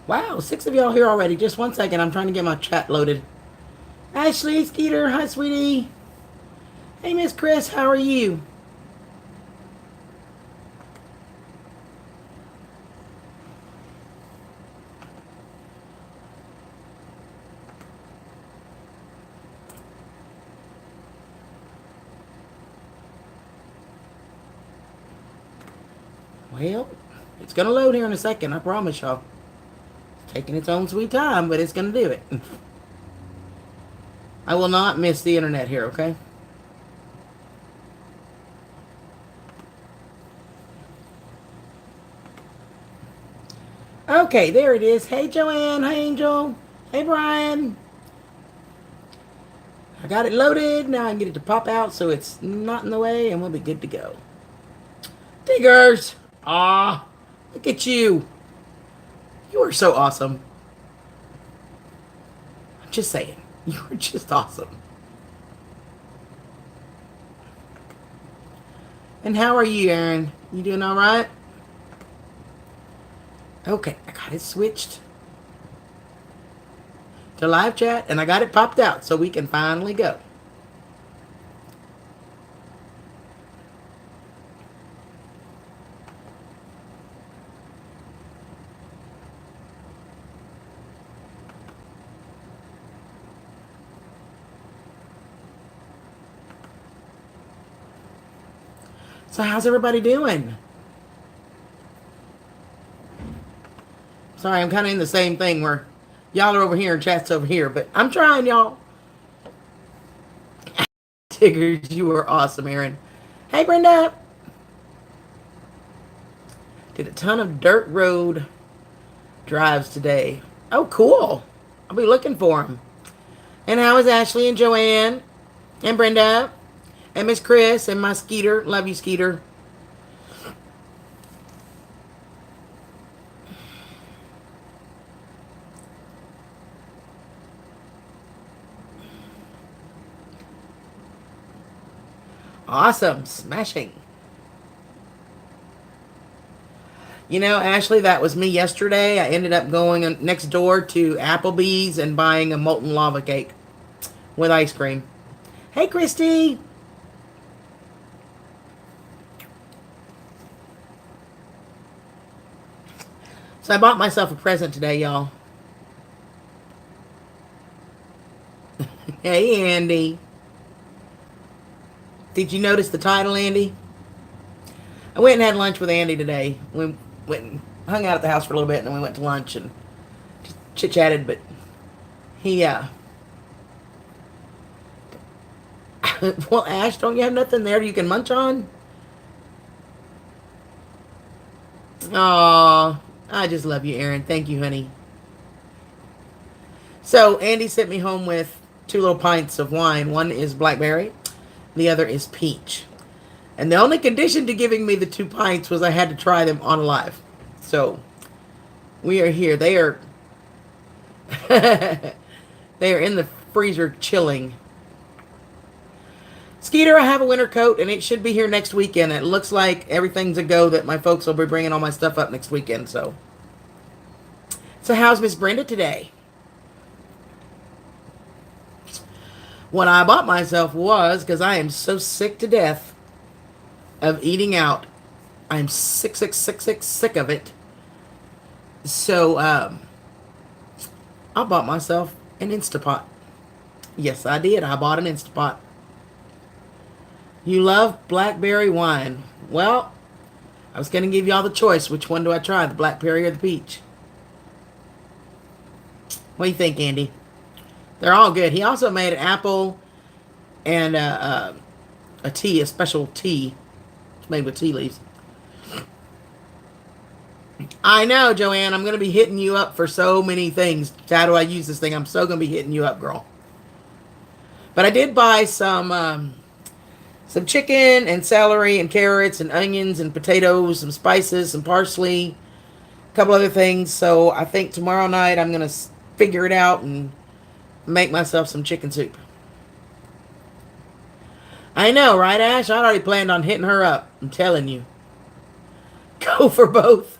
Wow, 6 of y'all here already. Just 1 second. I'm trying to get my chat loaded. Ashley, Skeeter, hi, sweetie. Hey, Miss Chris, how are you? Well, it's going to load here in a second. I promise y'all. It's taking its own sweet time, but it's going to do it. I will not miss the internet here, okay? Okay, there it is. Hey, Joanne. Hi, Angel. Hey, Brian. I got it loaded. Now I can get it to pop out so it's not in the way and we'll be good to go. Diggers! Ah, look at you. You are so awesome. I'm just saying. You are just awesome. And how are you, Aaron? You doing all right? Okay, I got it switched to live chat and I got it popped out so we can finally go. So how's everybody doing? Sorry, I'm kind of in the same thing where y'all are over here and chat's over here, but I'm trying, y'all. Tiggers, you are awesome, Aaron. Hey, Brenda. Did a ton of dirt road drives today. Oh, cool. I'll be looking for them. And how is Ashley and Joanne and Brenda and Miss Chris and my Skeeter? Love you, Skeeter. Awesome. Smashing. You know, Ashley, that was me yesterday. I ended up going next door to Applebee's and buying a molten lava cake with ice cream. Hey, Christy. So I bought myself a present today, y'all. Hey, Andy. Did you notice the title, Andy? I went and had lunch with Andy today. We went and hung out at the house for a little bit, and then we went to lunch and just chit chatted. But he, well, Ash, don't you have nothing there you can munch on? Aw, I just love you, Aaron. Thank you, honey. So Andy sent me home with 2 little pints of wine. One is blackberry, the other is peach. And the only condition to giving me the 2 pints was I had to try them on live. So we are here. They are they are in the freezer chilling. Skeeter, I have a winter coat and it should be here next weekend. It looks like everything's a go that my folks will be bringing all my stuff up next weekend. So how's Miss Brenda today? What I bought myself was because I am so sick to death of eating out. I'm sick, sick, sick, sick, sick of it. So I bought myself an Instapot. Yes, I did. I bought an Instapot. You love blackberry wine. Well, I was going to give y'all the choice. Which one do I try, the blackberry or the peach? What do you think, Andy? They're all good. He also made an apple and a tea, a special tea. It's made with tea leaves. I know, Joanne. I'm going to be hitting you up for so many things. How do I use this thing? I'm so going to be hitting you up, girl. But I did buy some chicken and celery and carrots and onions and potatoes, some spices, some parsley, a couple other things. So I think tomorrow night I'm going to figure it out and make myself some chicken soup. I know, right, Ash? I already planned on hitting her up. I'm telling you. Go for both.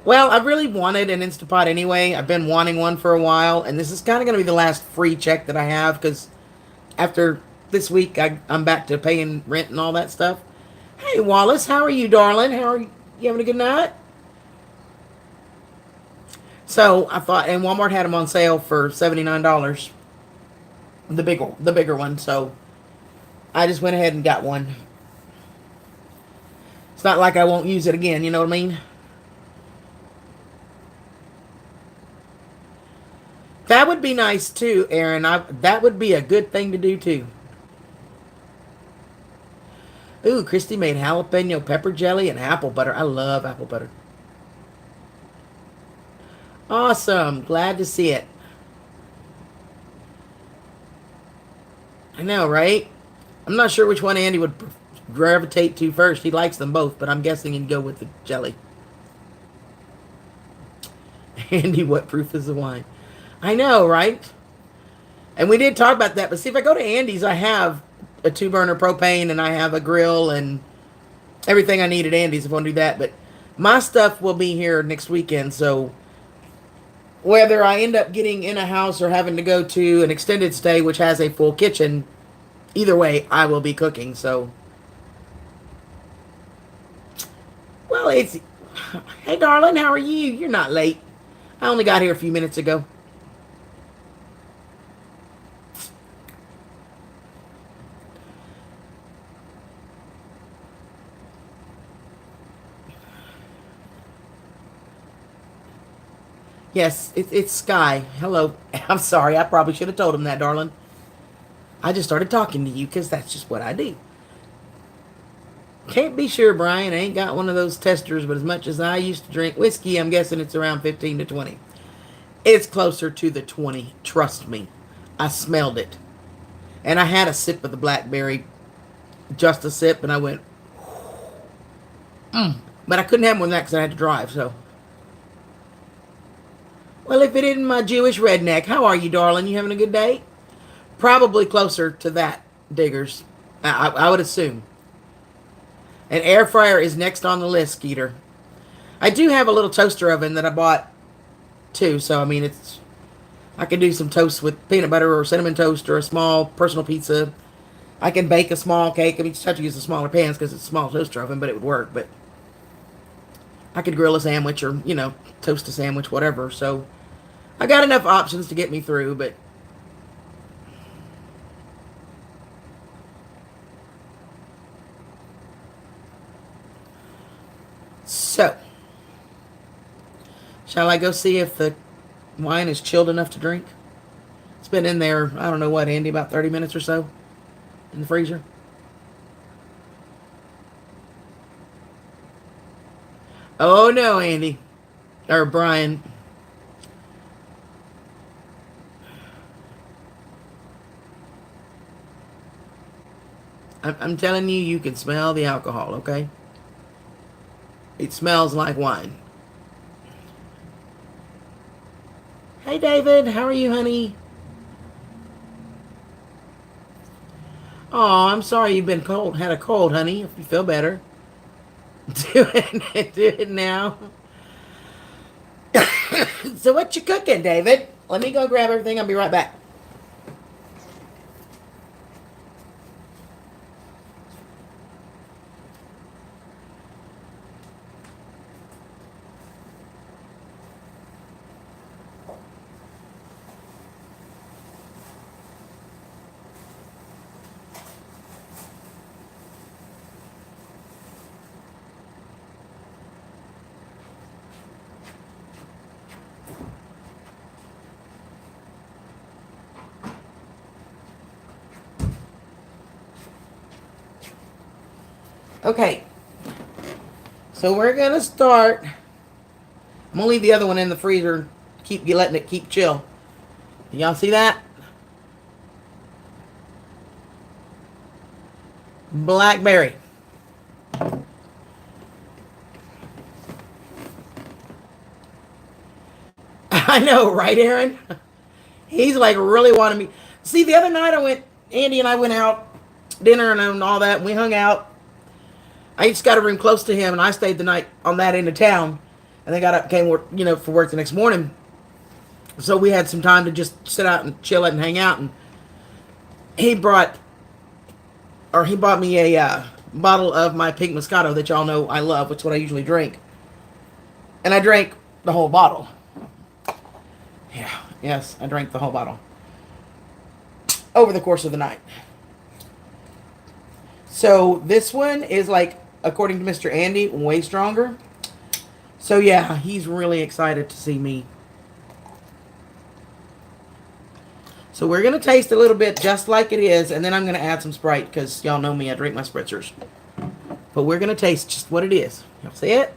Well, I really wanted an Instapot anyway. I've been wanting one for a while, and this is kind of going to be the last free check that I have because after this week, I'm back to paying rent and all that stuff. Hey, Wallace, how are you, darling? How are you? You having a good night? So I thought, and Walmart had them on sale for $79, the bigger one. So I just went ahead and got one. It's not like I won't use it again. You know what I mean? That would be nice too, Aaron. That would be a good thing to do too. Ooh, Christy made jalapeno pepper jelly and apple butter. I love apple butter. Awesome. Glad to see it. I know, right? I'm not sure which one Andy would gravitate to first. He likes them both, but I'm guessing he'd go with the jelly. Andy, what proof is the wine? I know, right? And we did talk about that. But see, if I go to Andy's, I have a 2-burner propane and I have a grill and everything I need at Andy's if I want to do that. But my stuff will be here next weekend. So whether I end up getting in a house or having to go to an extended stay, which has a full kitchen, either way, I will be cooking. So, well, it's. Hey, darling, how are you? You're not late. I only got here a few minutes ago. Yes, it's Sky. Hello. I'm sorry. I probably should have told him that, darling. I just started talking to you because that's just what I do. Can't be sure, Brian. I ain't got one of those testers, but as much as I used to drink whiskey, I'm guessing it's around 15 to 20. It's closer to the 20. Trust me. I smelled it. And I had a sip of the blackberry, just a sip, and I went, but I couldn't have more than that because I had to drive, so. Well, if it isn't my Jewish redneck, how are you, darling? You having a good day? Probably closer to that, Diggers. I would assume. An air fryer is next on the list, Skeeter. I do have a little toaster oven that I bought too, so I mean it's I can do some toast with peanut butter or cinnamon toast or a small personal pizza. I can bake a small cake. I mean, just have to use the smaller pans because it's a small toaster oven, but it would work. But I could grill a sandwich or toast a sandwich, whatever. So I got enough options to get me through, but so shall I go see if the wine is chilled enough to drink? It's been in there, I don't know what, Andy, about 30 minutes or so in the freezer. Oh no, Andy. Or Brian. I'm telling you, you can smell the alcohol, okay? It smells like wine. Hey, David. How are you, honey? Oh, I'm sorry you've been cold. Had a cold, honey. If you feel better. Do it now. So what you cooking, David? Let me go grab everything. I'll be right back. Okay. So we're gonna start. I'm gonna leave the other one in the freezer. Keep letting it keep chill. Y'all see that? Blackberry. I know, right, Aaron? He's like really wanting me. See, the other night Andy and I went out, dinner and all that, and we hung out. I just got a room close to him, and I stayed the night on that end of town. and they got up, came work, for work the next morning. So we had some time to just sit out and chill it and hang out. And he brought, or he bought me a bottle of my pink Moscato that y'all know I love, which is what I usually drink. And I drank the whole bottle. Yeah, yes, I drank the whole bottle over the course of the night. So this one is like, according to Mr. Andy, way stronger. So yeah, he's really excited to see me. So we're going to taste a little bit just like it is, and then I'm going to add some Sprite, because y'all know me, I drink my spritzers. But we're going to taste just what it is. Y'all see it?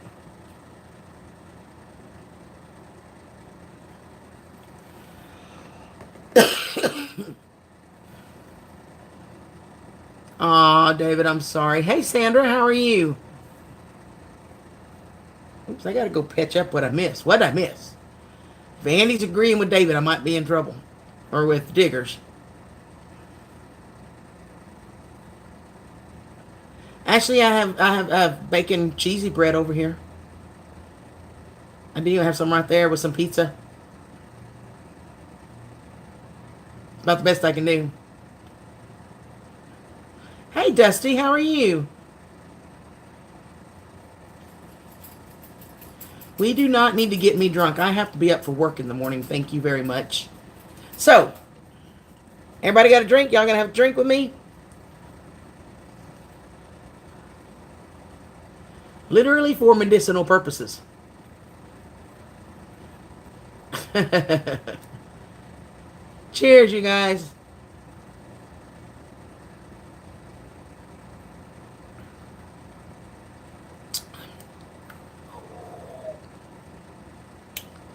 Aw, David, I'm sorry. Hey, Sandra, how are you? Oops, I got to go catch up what I missed. What did I miss? If Andy's agreeing with David, I might be in trouble. Or with Diggers. Actually, I have bacon cheesy bread over here. I do have some right there with some pizza. It's about the best I can do. Hey, Dusty, how are you? We do not need to get me drunk. I have to be up for work in the morning. Thank you very much. So, everybody got a drink? Y'all gonna have a drink with me? Literally for medicinal purposes. Cheers, you guys.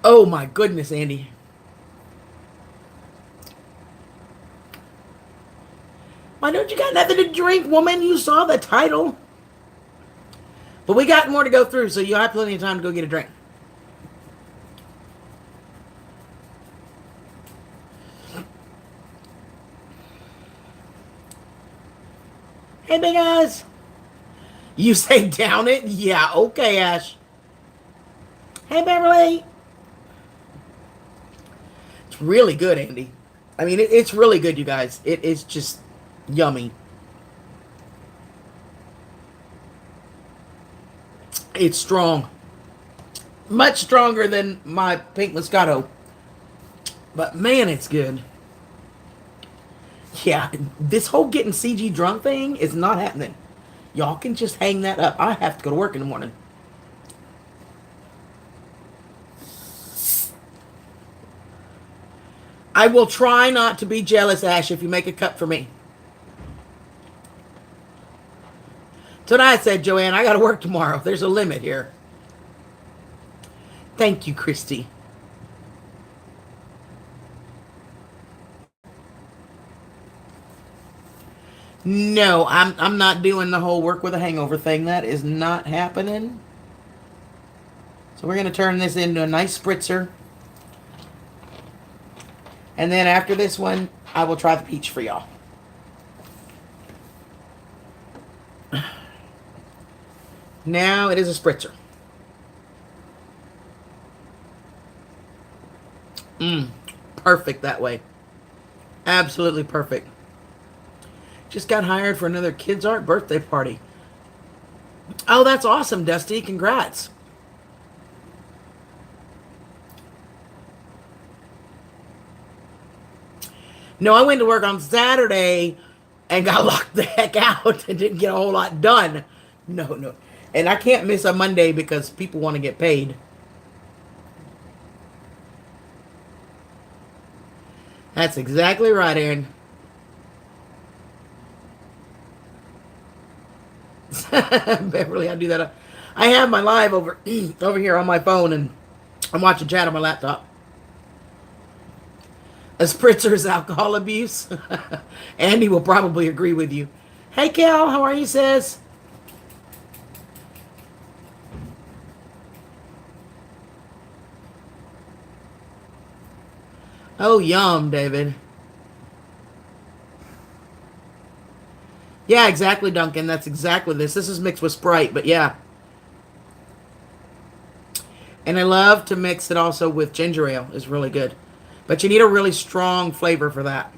Oh my goodness, Andy. Why don't you got nothing to drink, woman? You saw the title. But we got more to go through, so you'll have plenty of time to go get a drink. Hey, big eyes. You say down it? Yeah, okay, Ash. Hey, Beverly. It's really good, Andy. I mean, it's really good, you guys. It is just yummy. It's strong. Much stronger than my pink Moscato. But man, it's good. Yeah, this whole getting CG drunk thing is not happening. Y'all can just hang that up. I have to go to work in the morning. I will try not to be jealous, Ash, if you make a cup for me. Tonight I said, Joanne, I got to work tomorrow. There's a limit here. Thank you, Christy. No, I'm not doing the whole work with a hangover thing. That is not happening. So we're going to turn this into a nice spritzer. And then after this one, I will try the peach for y'all. Now it is a spritzer. Perfect that way. Absolutely perfect. Just got hired for another Kids Art birthday party. Oh, that's awesome, Dusty. Congrats. No, I went to work on Saturday and got locked the heck out and didn't get a whole lot done. No. And I can't miss a Monday because people want to get paid. That's exactly right, Aaron. Beverly, I do that. I have my live over here on my phone, and I'm watching chat on my laptop. A spritzer is alcohol abuse. Andy will probably agree with you. Hey, Cal, how are you, sis? Oh, yum, David. Yeah, exactly, Duncan. That's exactly this. This is mixed with Sprite, but yeah. And I love to mix it also with ginger ale. It's really good. But you need a really strong flavor for that.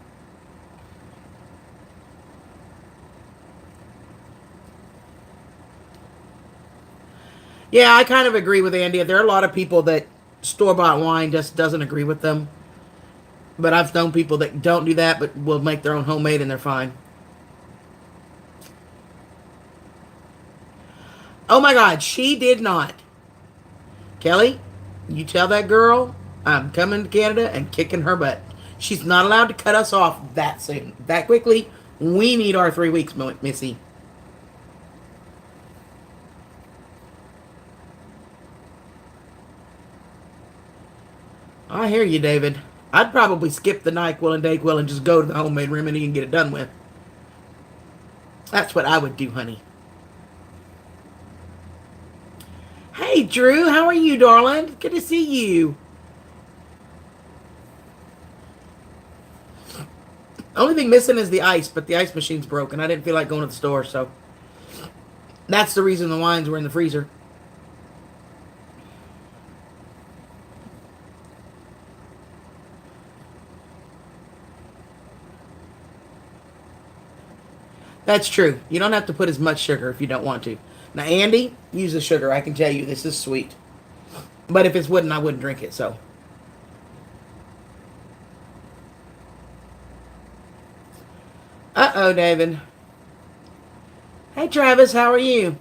Yeah, I kind of agree with Andy. There are a lot of people that store-bought wine just doesn't agree with them. But I've known people that don't do that but will make their own homemade and they're fine. Oh my God, she did not. Kelly, you tell that girl I'm coming to Canada and kicking her butt. She's not allowed to cut us off that soon, that quickly. We need our 3 weeks, Missy. I hear you, David. I'd probably skip the NyQuil and DayQuil and just go to the homemade remedy and get it done with. That's what I would do, honey. Hey, Drew, how are you, darling? Good to see you. Only thing missing is the ice, but the ice machine's broken. I didn't feel like going to the store, so that's the reason the wines were in the freezer. That's true. You don't have to put as much sugar if you don't want to. Now, Andy, use the sugar. I can tell you this is sweet. But if it's wooden, I wouldn't drink it, so. Uh-oh, David. Hey, Travis, how are you?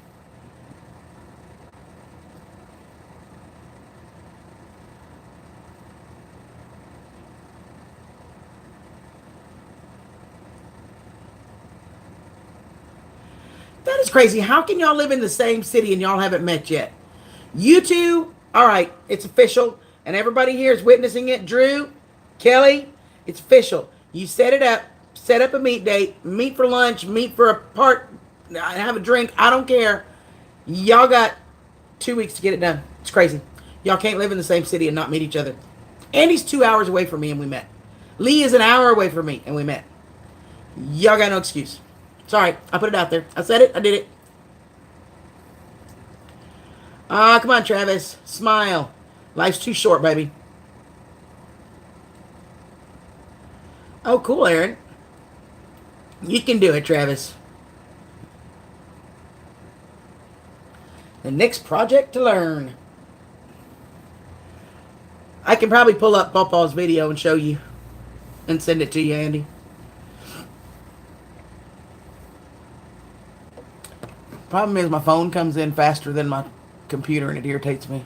That is crazy. How can y'all live in the same city and y'all haven't met yet? You two, all right, it's official, and everybody here is witnessing it. Drew, Kelly, it's official. You set it up, set up a meet date, meet for lunch, meet for a part, have a drink. I don't care. Y'all got 2 weeks to get it done. It's crazy. Y'all can't live in the same city and not meet each other. Andy's 2 hours away from me and we met. Lee is an hour away from me and we met. Y'all got no excuse. Sorry, I put it out there. I said it. I did it. Ah, come on, Travis. Smile. Life's too short, baby. Oh, cool, Aaron. You can do it, Travis. The next project to learn. I can probably pull up Pawpaw's video and show you and send it to you, Andy. Problem is my phone comes in faster than my computer and it irritates me.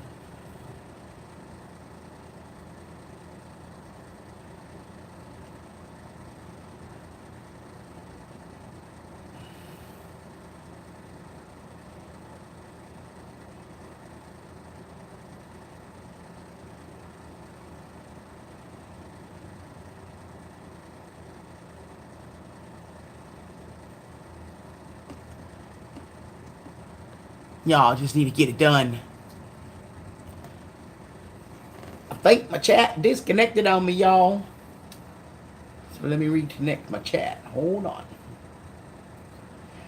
Y'all just need to get it done. I think my chat disconnected on me, y'all. So let me reconnect my chat. Hold on.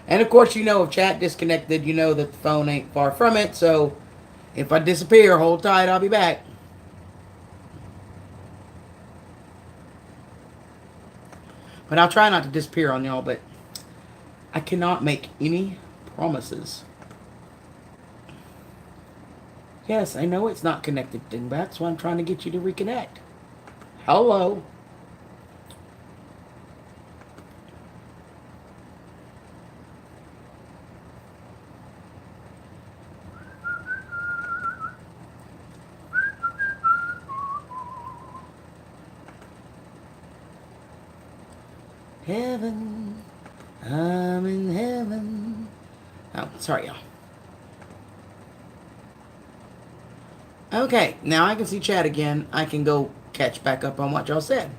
And of course, you know, if chat disconnected, you know that the phone ain't far from it. So if I disappear, hold tight, I'll be back. But I'll try not to disappear on y'all, but I cannot make any promises. Yes, I know it's not connected, and that's why I'm trying to get you to reconnect. Hello. Heaven, I'm in heaven. Oh, sorry, y'all. Okay, now I can see chat again. I can go catch back up on what y'all said.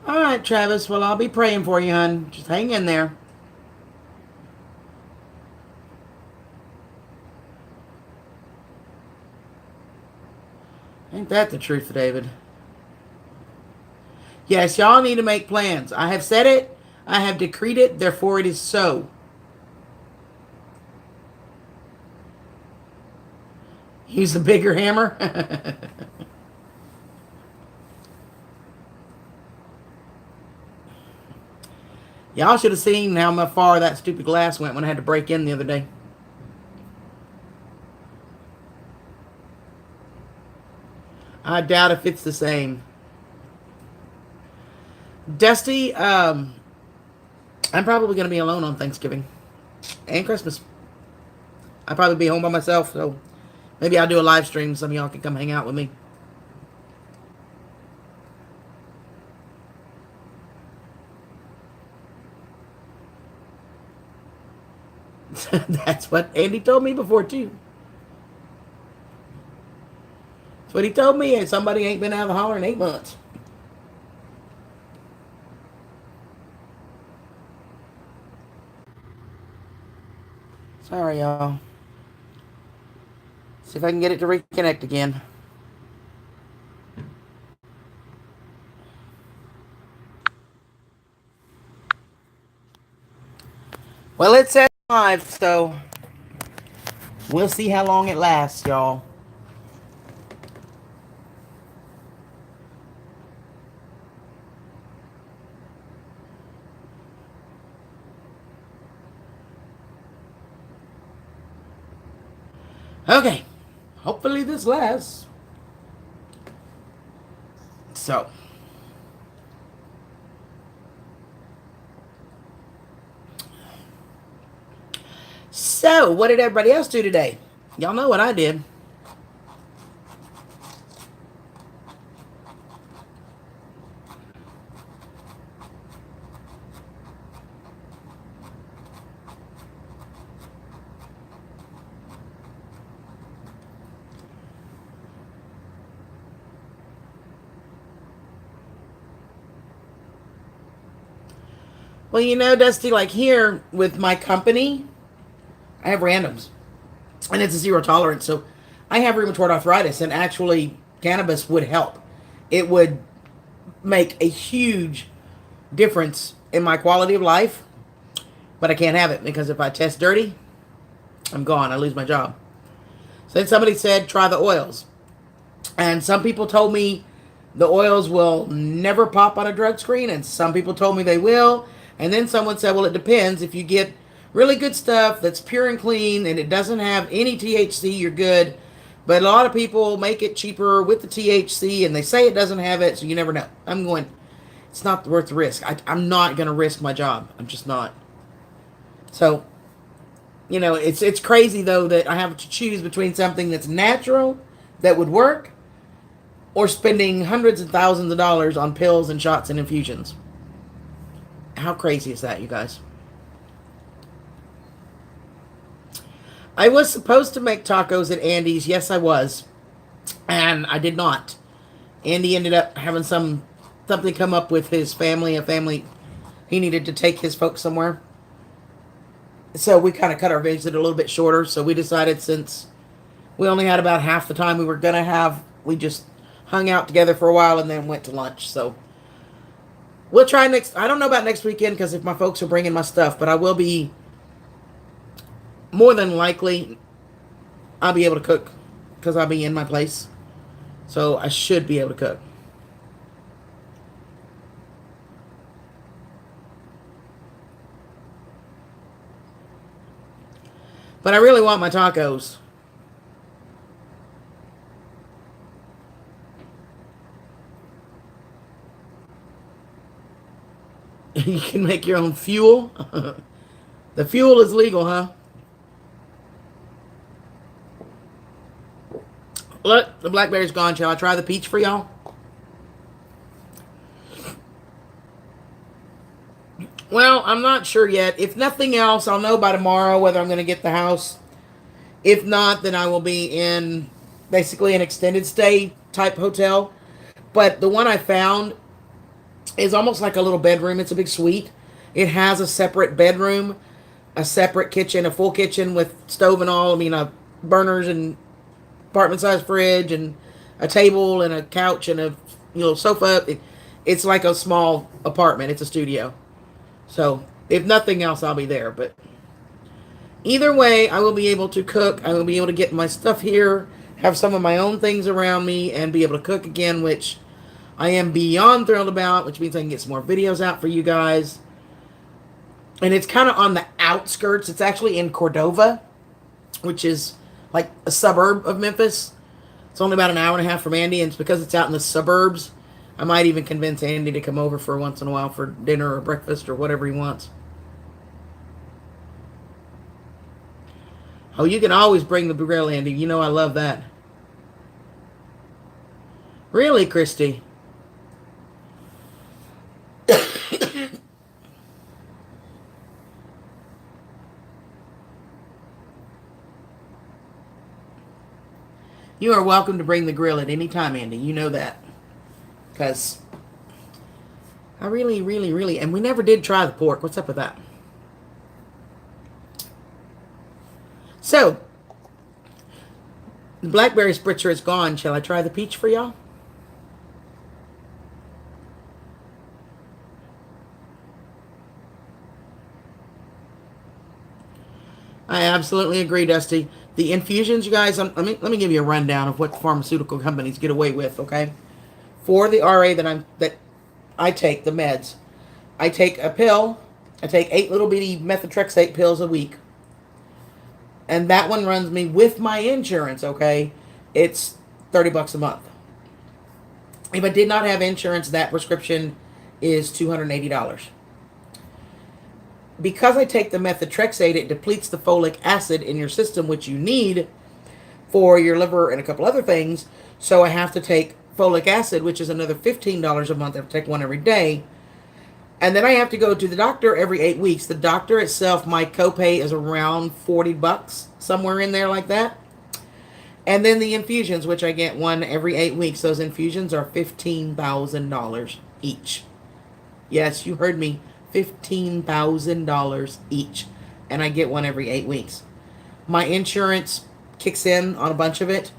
All right, Travis. Well, I'll be praying for you, hon. Just hang in there. that the truth, David? Yes, y'all need to make plans. I have said it. I have decreed it. Therefore, it is so. Use the bigger hammer. Y'all should have seen how far that stupid glass went when I had to break in the other day. I doubt if it's the same. Dusty, I'm probably going to be alone on Thanksgiving and Christmas. I'll probably be home by myself, so maybe I'll do a live stream. Some of y'all can come hang out with me. That's what Andy told me before, too. That's what he told me, and somebody ain't been out of the holler in 8 months. Sorry, y'all. See if I can get it to reconnect again. Well, it says live, so we'll see how long it lasts, y'all. Okay. Hopefully this lasts. So. So, what did everybody else do today? Y'all know what I did. Well, you know, Dusty, like here with my company, I have randoms. And it's a zero tolerance. So I have rheumatoid arthritis, and actually, cannabis would help. It would make a huge difference in my quality of life. But I can't have it because if I test dirty, I'm gone. I lose my job. So then somebody said, try the oils. And some people told me the oils will never pop on a drug screen, and some people told me they will. And then someone said, well, it depends. If you get really good stuff that's pure and clean and it doesn't have any THC, you're good. But a lot of people make it cheaper with the THC, and they say it doesn't have it, so you never know. I'm going, it's not worth the risk. I'm not going to risk my job. I'm just not. So, you know, it's crazy, though, that I have to choose between something that's natural, that would work, or spending hundreds of thousands of dollars on pills and shots and infusions. How crazy is that, you guys? I was supposed to make tacos at Andy's. Yes, I was. And I did not. Andy ended up having something come up with his family. He needed to take his folks somewhere. So we kind of cut our visit a little bit shorter. So we decided, since we only had about half the time we were going to have, we just hung out together for a while and then went to lunch. So we'll try next. I don't know about next weekend because if my folks are bringing my stuff, but I will be, more than likely, I'll be able to cook because I'll be in my place. So I should be able to cook. But I really want my tacos. You can make your own fuel. The fuel is legal, huh? Look, the blackberry's gone. Shall I try the peach for y'all? Well, I'm not sure yet. If nothing else, I'll know by tomorrow whether I'm going to get the house. If not, then I will be in basically an extended stay type hotel. But the one I found is almost like a little bedroom. It's a big suite. It has a separate bedroom, a separate kitchen, a full kitchen with stove and all. I mean, burners and apartment size fridge and a table and a couch and a sofa. It's like a small apartment. It's a studio. So if nothing else, I'll be there. But either way, I will be able to cook. I will be able to get my stuff here, have some of my own things around me, and be able to cook again, which I am beyond thrilled about, which means I can get some more videos out for you guys. And it's kind of on the outskirts. It's actually in Cordova, which is like a suburb of Memphis. It's only about an hour and a half from Andy, and it's because it's out in the suburbs. I might even convince Andy to come over for once in a while for dinner or breakfast or whatever he wants. Oh, you can always bring the grill, Andy. You know I love that. Really, Christy? You are welcome to bring the grill at any time, Andy. You know that. Because I really, really, really... And we never did try the pork. What's up with that? So, the blackberry spritzer is gone. Shall I try the peach for y'all? I absolutely agree, Dusty. The infusions, you guys, let me give you a rundown of what pharmaceutical companies get away with, okay? For the RA that I take, the meds, I take a pill. I take 8 little bitty methotrexate pills a week. And that one runs me with my insurance, okay? It's $30 a month. If I did not have insurance, that prescription is $280. Because I take the methotrexate, it depletes the folic acid in your system, which you need for your liver and a couple other things. So I have to take folic acid, which is another $15 a month. I have to take one every day. And then I have to go to the doctor every 8 weeks. The doctor itself, my copay is around $40, somewhere in there like that. And then the infusions, which I get one every 8 weeks. Those infusions are $15,000 each. Yes, you heard me. $15,000 each. And I get one every 8 weeks. My insurance kicks in on a bunch of it.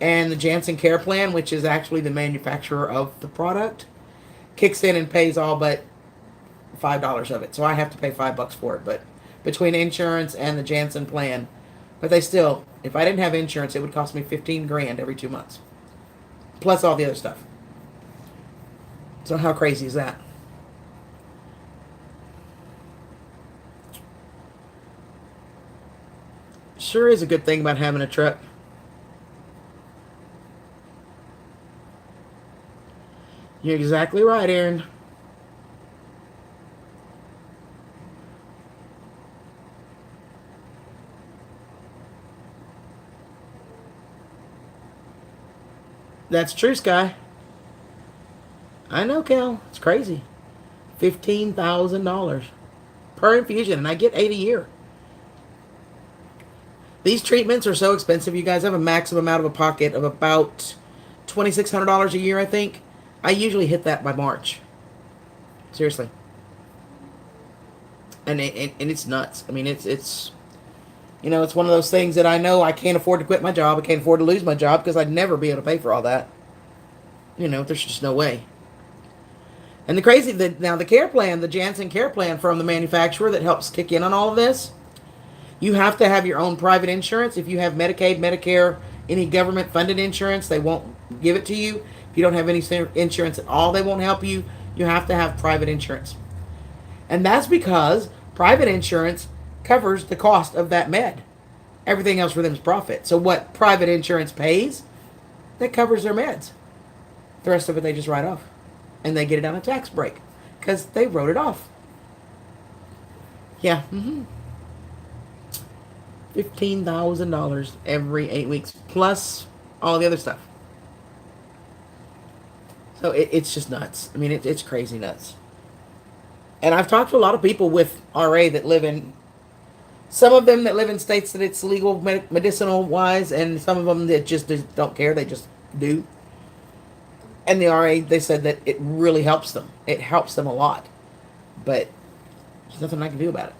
And the Janssen Care Plan, which is actually the manufacturer of the product, kicks in and pays all but $5 of it. So I have to pay $5 for it. But between insurance and the Janssen plan, but they still, if I didn't have insurance, it would cost me $15,000 every 2 months. Plus all the other stuff. So how crazy is that? Sure is a good thing about having a truck. You're exactly right, Aaron. That's true, Sky. I know, Cal. It's crazy. $15,000 per infusion, and I get 8 a year. These treatments are so expensive, you guys. I have a maximum out of a pocket of about $2,600 a year, I think. I usually hit that by March. Seriously. And it's nuts. I mean, it's it's one of those things that I know I can't afford to quit my job. I can't afford to lose my job because I'd never be able to pay for all that. There's just no way. And the crazy, now the care plan, the Janssen Care Plan from the manufacturer that helps kick in on all of this, you have to have your own private insurance. If you have Medicaid, Medicare, any government-funded insurance, they won't give it to you. If you don't have any insurance at all, they won't help you. You have to have private insurance. And that's because private insurance covers the cost of that med. Everything else for them is profit. So what private insurance pays, that covers their meds. The rest of it they just write off. And they get it on a tax break because they wrote it off. Yeah. $15,000 every 8 weeks, plus all the other stuff. So it's just nuts. I mean, it's crazy nuts. And I've talked to a lot of people with RA that live in, some of them that live in states that it's legal medicinal wise, and some of them that just don't care. They just do. And the RA, they said that it really helps them. It helps them a lot. But there's nothing I can do about it.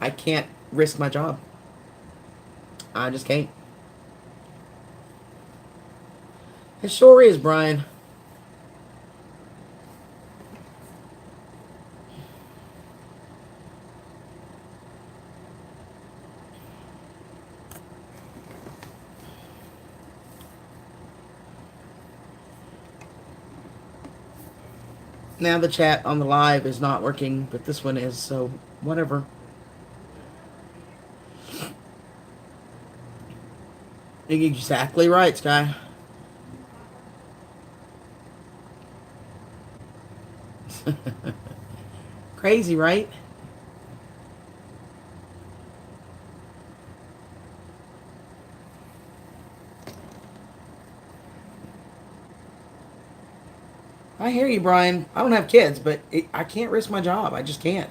I can't risk my job. I just can't. It sure is, Brian. Now the chat on the live is not working, but this one is, so whatever. You're exactly right, Sky. Crazy, right? I hear you, Brian. I don't have kids, but I can't risk my job. I just can't.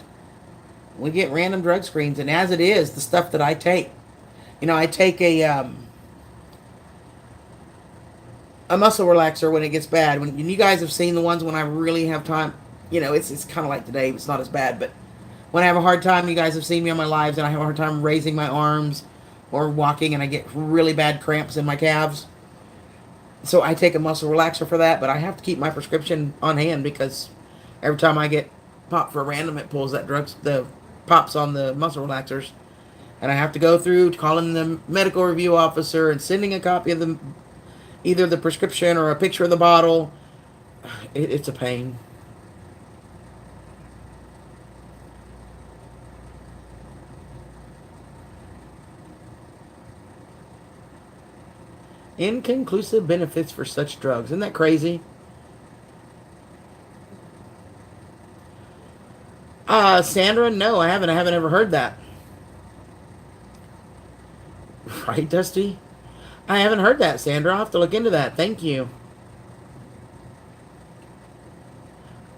We get random drug screens, and as it is, the stuff that I take, I take a muscle relaxer when it gets bad. When you guys have seen the ones when I really have time, it's kind of like today. It's not as bad, but when I have a hard time, you guys have seen me on my lives, and I have a hard time raising my arms or walking, and I get really bad cramps in my calves. So I take a muscle relaxer for that, but I have to keep my prescription on hand because every time I get popped for a random, it pulls the pops on the muscle relaxers. And I have to go through calling the medical review officer and sending a copy of either the prescription or a picture of the bottle. It's a pain. Inconclusive benefits for such drugs. Isn't that crazy? Sandra, no, I haven't. I haven't ever heard that. Right, Dusty? I haven't heard that, Sandra. I'll have to look into that. Thank you.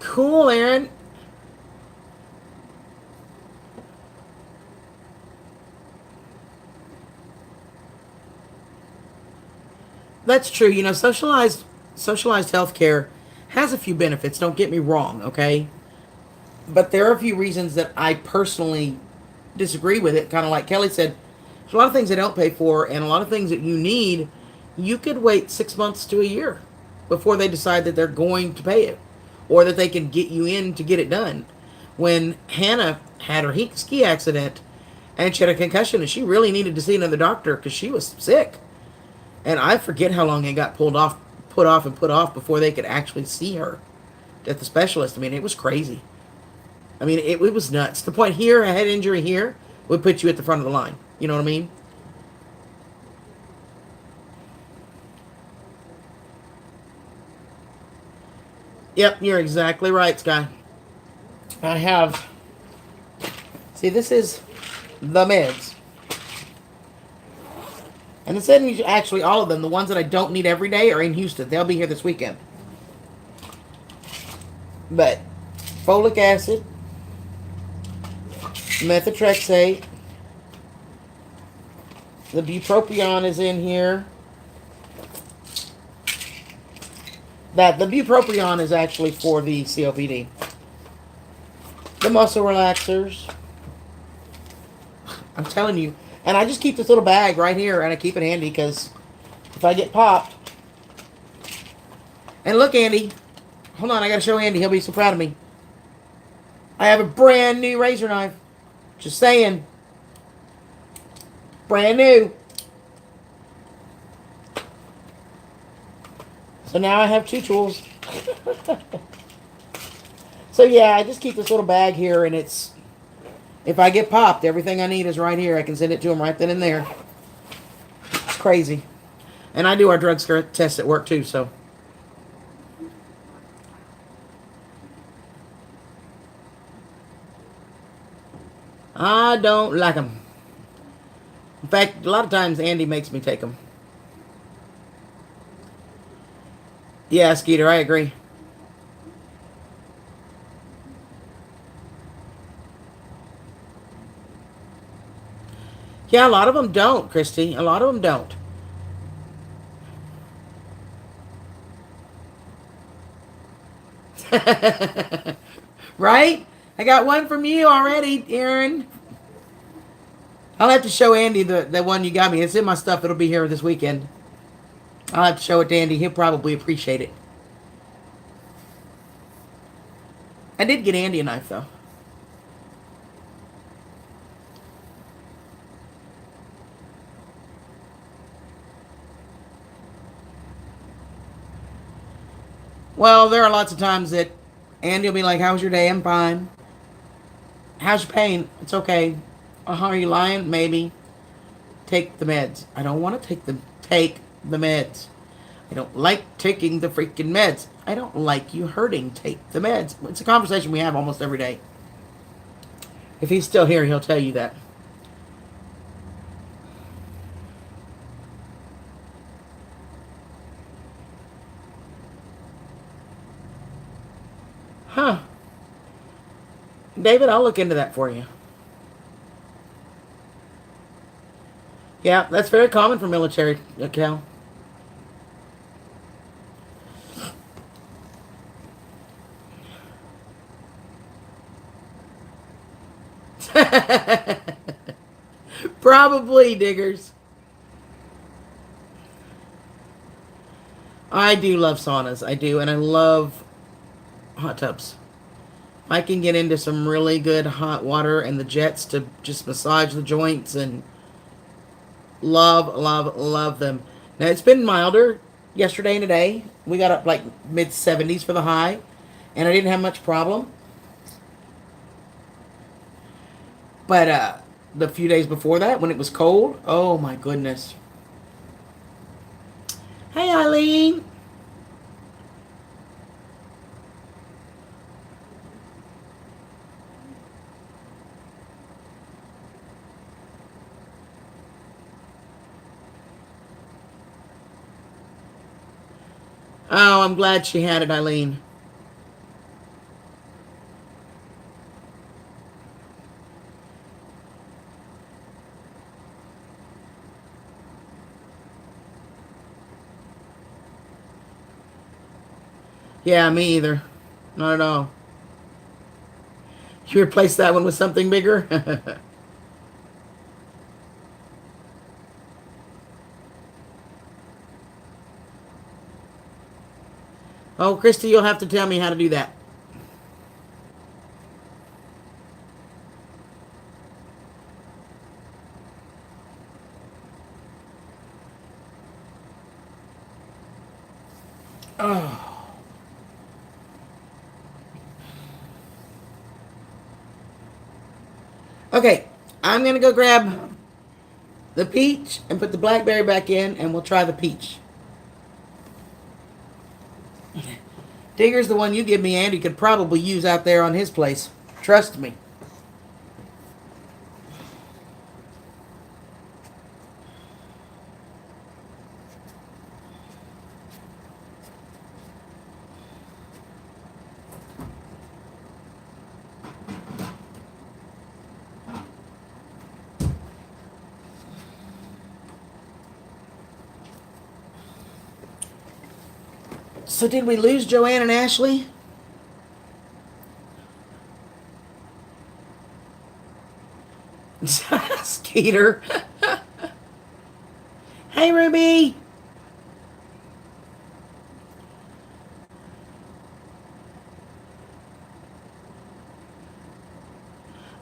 Cool, Aaron. That's true. Socialized healthcare has a few benefits. Don't get me wrong, okay? But there are a few reasons that I personally disagree with it. Kind of like Kelly said, there's a lot of things they don't pay for, and a lot of things that you need, you could wait 6 months to a year before they decide that they're going to pay it, or that they can get you in to get it done. When Hannah had her ski accident, and she had a concussion, and she really needed to see another doctor because she was sick. And I forget how long it got put off before they could actually see her at the specialist. I mean, it was crazy. I mean, it was nuts. The point here, a head injury here, would put you at the front of the line. You know what I mean? Yep, you're exactly right, Sky. I have... See, this is the meds. And instead of actually all of them, the ones that I don't need every day are in Houston. They'll be here this weekend. But folic acid, methotrexate, the bupropion is in here. The bupropion is actually for the COPD. The muscle relaxers. I'm telling you. And I just keep this little bag right here, and I keep it handy because if I get popped. And look, Andy. Hold on, I gotta show Andy. He'll be so proud of me. I have a brand new razor knife. Just saying. Brand new. So now I have two tools. So yeah, I just keep this little bag here, and it's... If I get popped, everything I need is right here. I can send it to them right then and there. It's crazy. And I do our drug tests at work too, so... I don't like them. In fact, a lot of times Andy makes me take them. Yeah, Skeeter, I agree. Yeah, a lot of them don't, Christy. A lot of them don't. Right? I got one from you already, Aaron. I'll have to show Andy the one you got me. It's in my stuff. It'll be here this weekend. I'll have to show it to Andy. He'll probably appreciate it. I did get Andy a knife, though. Well, there are lots of times that Andy will be like, "How's your day? I'm fine. How's your pain? It's okay. Are you lying? Maybe. Take the meds. I don't want to take the meds. I don't like taking the freaking meds. I don't like you hurting. Take the meds." It's a conversation we have almost every day. If he's still here, he'll tell you that. Huh. David, I'll look into that for you. Yeah, that's very common for military, Cal. Probably, diggers. I do love saunas. I do. And I love hot tubs. I can get into some really good hot water and the jets to just massage the joints and love, love, love them. Now, it's been milder yesterday and today. We got up like mid 70s for the high, and I didn't have much problem. But the few days before that, when it was cold, oh my goodness. Hey, Eileen. Oh, I'm glad she had it, Eileen. Yeah, me either. Not at all. You replace that one with something bigger? Oh, Christy, you'll have to tell me how to do that. Oh. Okay, I'm going to go grab the peach and put the blackberry back in, and we'll try the peach. Digger's the one you give me, Andy could probably use out there on his place. Trust me. So did we lose Joanne and Ashley? Skeeter. Hey, Ruby.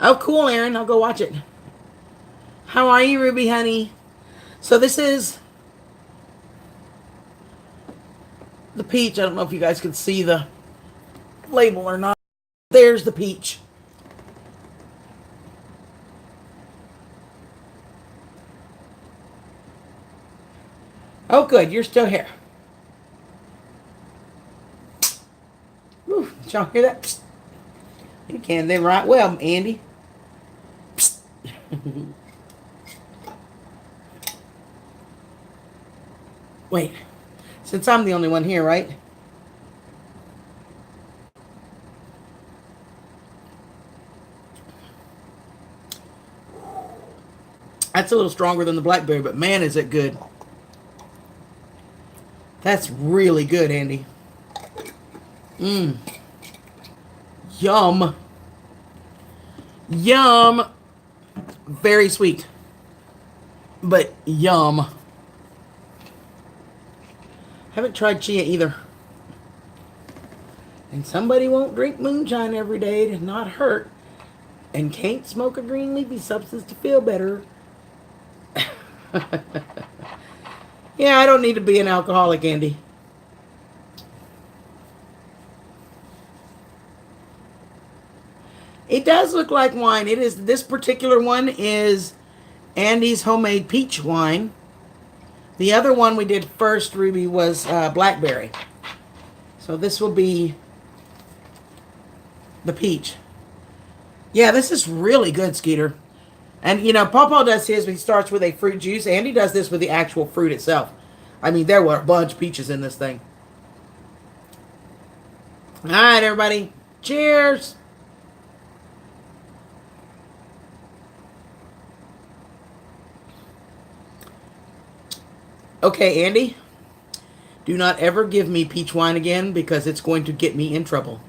Oh, cool, Aaron. I'll go watch it. How are you, Ruby, honey? So this is the peach. I don't know if you guys can see the label or not. There's the peach. Oh, good. You're still here. Whew, did y'all hear that? Psst. You can then right well, Andy. Psst. Wait. Since I'm the only one here, right? That's a little stronger than the blackberry, but man, is it good. That's really good, Andy. Mmm. Yum. Yum. Very sweet. But yum. Haven't tried chia either. And somebody won't drink moonshine every day to not hurt, and can't smoke a green leafy substance to feel better. Yeah, I don't need to be an alcoholic, Andy. It does look like wine. It is. This particular one is Andy's homemade peach wine. The other one we did first, Ruby, was blackberry. So this will be the peach. Yeah, this is really good, Skeeter. And, you know, Pawpaw does his, he starts with a fruit juice. Andy does this with the actual fruit itself. I mean, there were a bunch of peaches in this thing. All right, everybody. Cheers. Okay, Andy. Do not ever give me peach wine again because it's going to get me in trouble.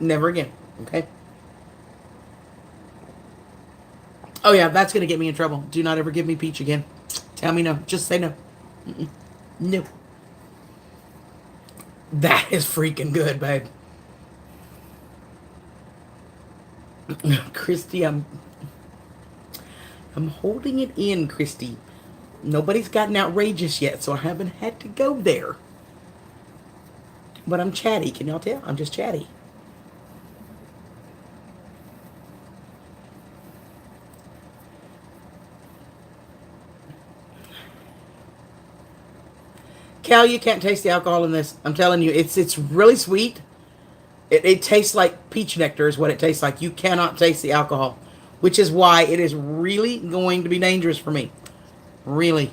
Never again. Okay? Oh, yeah, that's going to get me in trouble. Do not ever give me peach again. Tell me no. Just say no. Mm-mm. No. That is freaking good, babe. Christy, I'm holding it in, Christy. Nobody's gotten outrageous yet, so I haven't had to go there. But I'm chatty. Can y'all tell? I'm just chatty. Cal, you can't taste the alcohol in this. I'm telling you, it's really sweet. It tastes like peach nectar is what it tastes like. You cannot taste the alcohol, which is why it is really going to be dangerous for me. Really.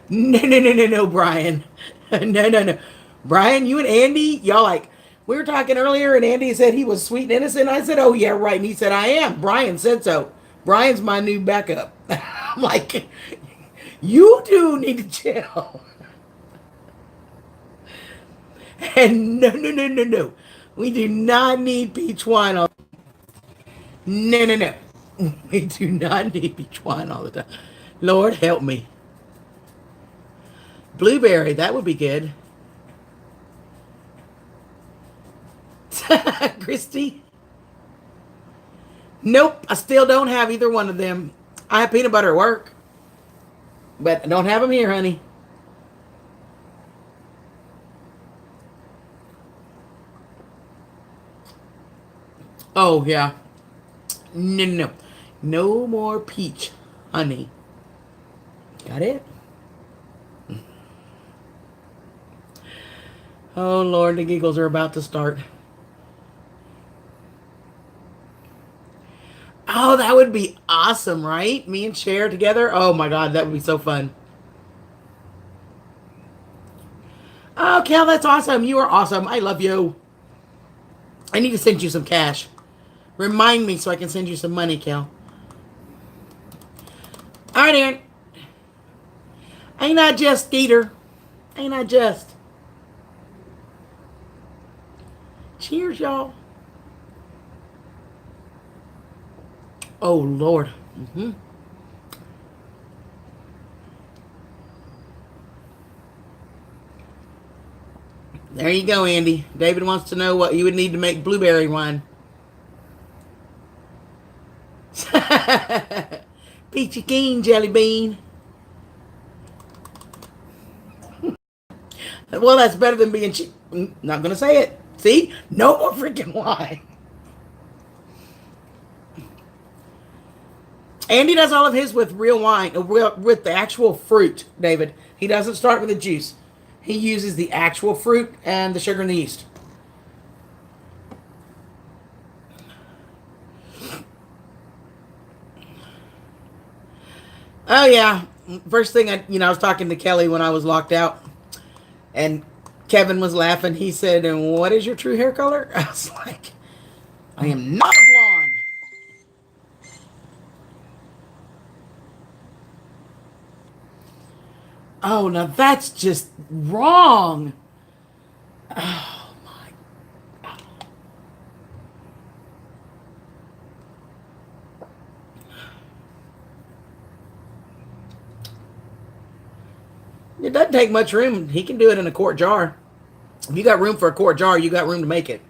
No, Brian. No. Brian, you and Andy, y'all like, we were talking earlier and Andy said he was sweet and innocent. I said, oh, yeah, right. And he said, I am. Brian said so. Brian's my new backup. I'm like, you two need to chill. And no. We do not need peach wine all. No. We do not need peach wine all the time. Lord help me. Blueberry, that would be good. Christy? Nope, I still don't have either one of them. I have peanut butter at work, but I don't have them here, honey. Oh, yeah. No. No more peach, honey. Got it? Oh, Lord, the giggles are about to start. Oh, that would be awesome, right? Me and Cher together. Oh, my God, that would be so fun. Oh, Cal, that's awesome. You are awesome. I love you. I need to send you some cash. Remind me so I can send you some money, Cal. All right, Aaron. Ain't I just, Skeeter? Ain't I just? Cheers, y'all. Oh, Lord. Mm-hmm. There you go, Andy. David wants to know what you would need to make blueberry wine. Peachy keen, jelly bean. Well, that's better than being cheap. Not going to say it. See? No more freaking wine. Andy does all of his with real wine, with the actual fruit, David. He doesn't start with the juice. He uses the actual fruit and the sugar and the yeast. Oh, yeah. First thing, I was talking to Kelly when I was locked out, and Kevin was laughing. He said, and what is your true hair color? I was like, I am not a blonde. Oh, now that's just wrong. Oh, my. It doesn't take much room. He can do it in a quart jar. If you got room for a quart jar, you got room to make it.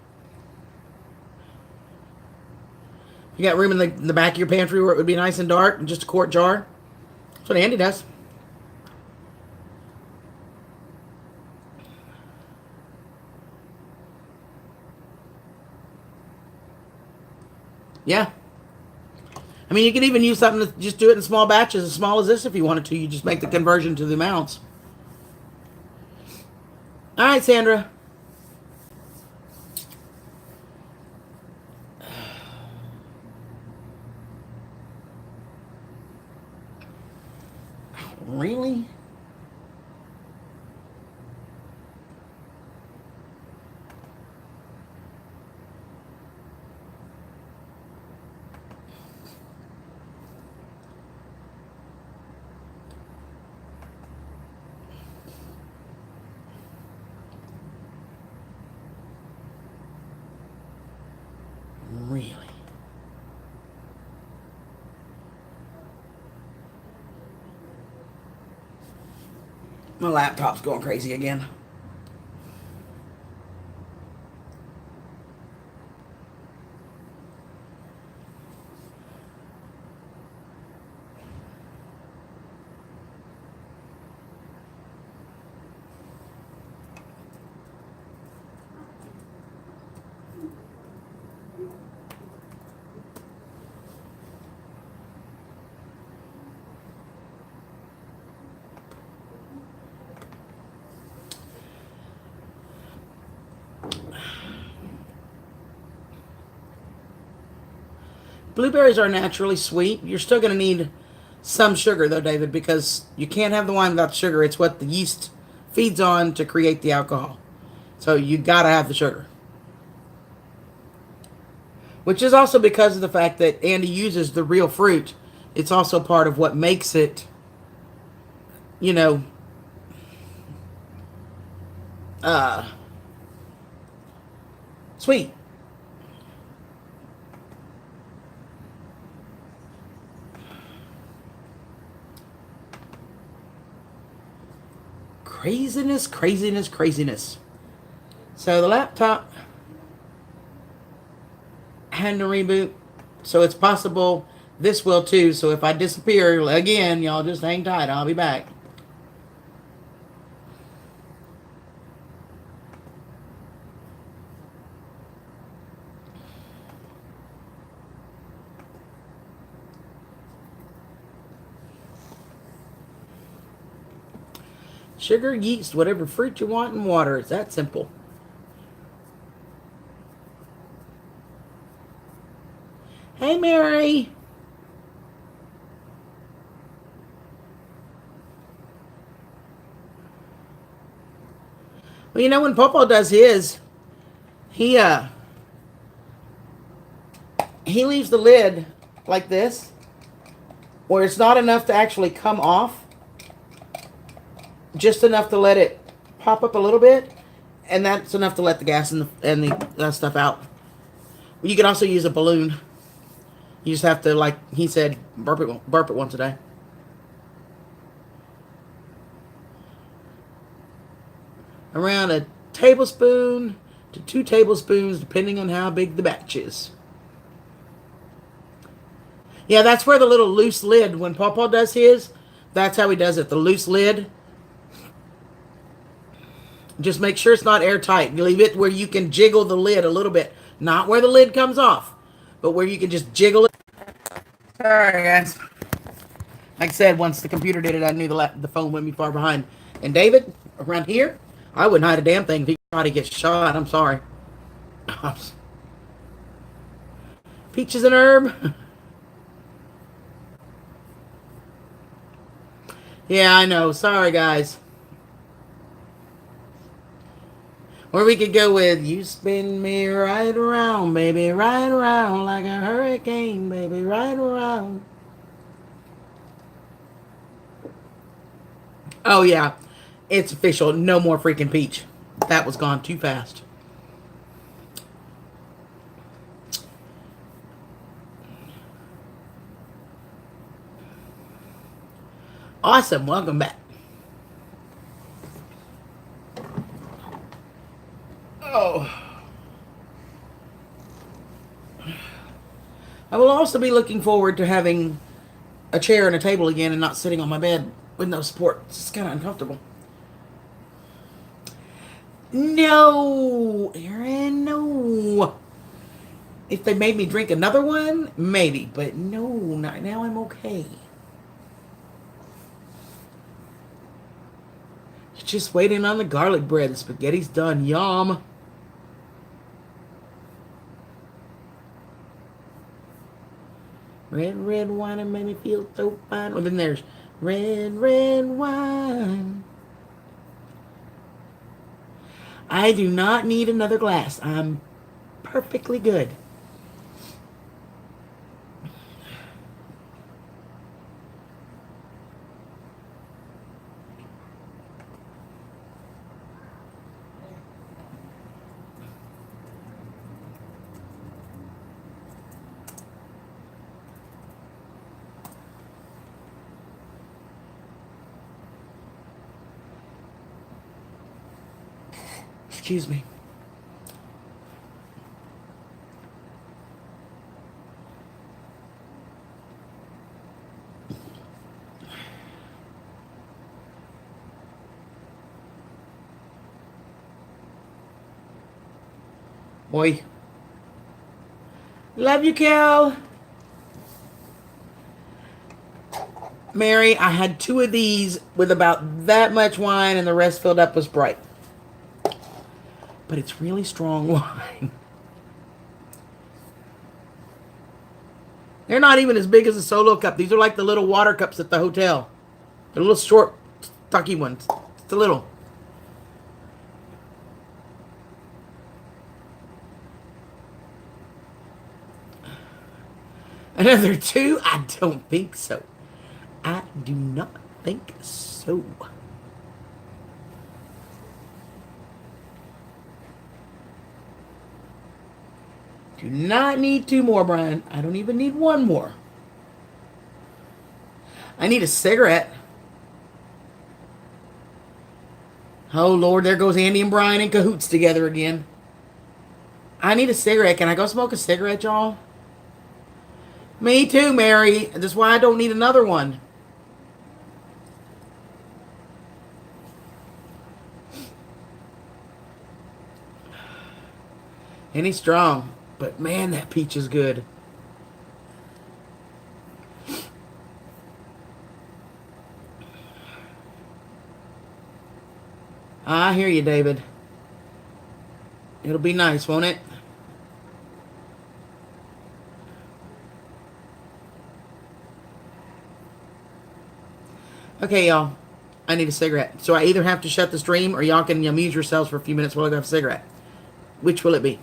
You got room in the back of your pantry where it would be nice and dark, and just a quart jar. That's what Andy does. Yeah. I mean, you could even use something to just do it in small batches, as small as this if you wanted to. You just make the conversion to the amounts. All right, Sandra. Really? Really? My laptop's going crazy again. Blueberries are naturally sweet. You're still going to need some sugar, though, David, because you can't have the wine without sugar. It's what the yeast feeds on to create the alcohol. So you got to have the sugar. Which is also because of the fact that Andy uses the real fruit. It's also part of what makes it, you know, uh, sweet. Craziness, craziness, craziness. So the laptop had to reboot. So it's possible this will too. So if I disappear again, y'all just hang tight. I'll be back. Sugar, yeast, whatever fruit you want, and water. It's that simple. Hey, Mary. Well, you know when Popo does his, he he leaves the lid like this, where it's not enough to actually come off, just enough to let it pop up a little bit, and that's enough to let the gas and the stuff out. You can also use a balloon. You just have to, like he said, burp it once a day. Around a tablespoon to 2 tablespoons, depending on how big the batch is. Yeah, that's where the little loose lid, when Pawpaw does his, that's how he does it. The loose lid. Just make sure it's not airtight. You leave it where you can jiggle the lid a little bit. Not where the lid comes off, but where you can just jiggle it. Sorry, guys. Like I said, once the computer did it, I knew the phone wouldn't be far behind. And David, around here, I wouldn't hide a damn thing if he tried to get shot. I'm sorry. Peaches and herb. Yeah, I know. Sorry, guys. Or we could go with, you spin me right around, baby, right around like a hurricane, baby, right around. Oh, yeah. It's official. No more freaking peach. That was gone too fast. Awesome. Welcome back. Oh. I will also be looking forward to having a chair and a table again and not sitting on my bed with no support. It's just kind of uncomfortable. No, Aaron, no. If they made me drink another one, maybe. But no, not now. I'm okay. Just waiting on the garlic bread. The spaghetti's done. Yum. Red, red wine and made me feel so fine. Well, then there's red, red wine. I do not need another glass. I'm perfectly good. Excuse me. Boy. Love you, Cal. Mary, I had 2 of these with about that much wine and the rest filled up with Sprite. But it's really strong wine. They're not even as big as a solo cup. These are like the little water cups at the hotel. They're little short, stocky ones. It's a little. Another 2? I don't think so. I do not think so. Do not need 2 more, Brian. I don't even need 1 more. I need a cigarette. Oh, Lord, there goes Andy and Brian in cahoots together again. I need a cigarette. Can I go smoke a cigarette, y'all? Me too, Mary. That's why I don't need another one. And he's strong. But man, that peach is good. I hear you, David. It'll be nice, won't it? Okay, y'all. I need a cigarette. So I either have to shut the stream or y'all can amuse yourselves for a few minutes while I go have a cigarette. Which will it be?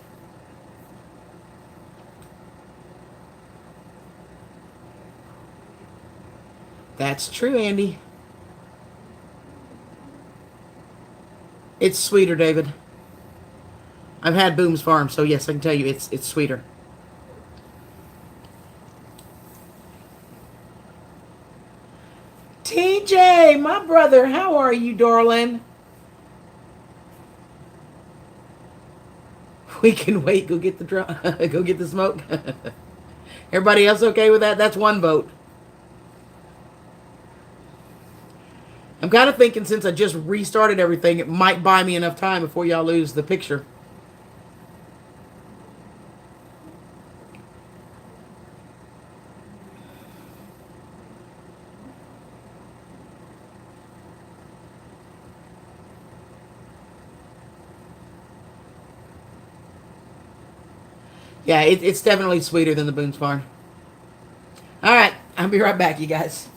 That's true, Andy. It's sweeter, David. I've had Boone's Farm, so yes, I can tell you it's sweeter. TJ, my brother, how are you, darling? We can wait. Go get the go get the smoke. Everybody else okay with that? That's 1 vote. I'm kind of thinking since I just restarted everything, it might buy me enough time before y'all lose the picture. Yeah, it's definitely sweeter than the Boone's Farm. All right, I'll be right back, you guys.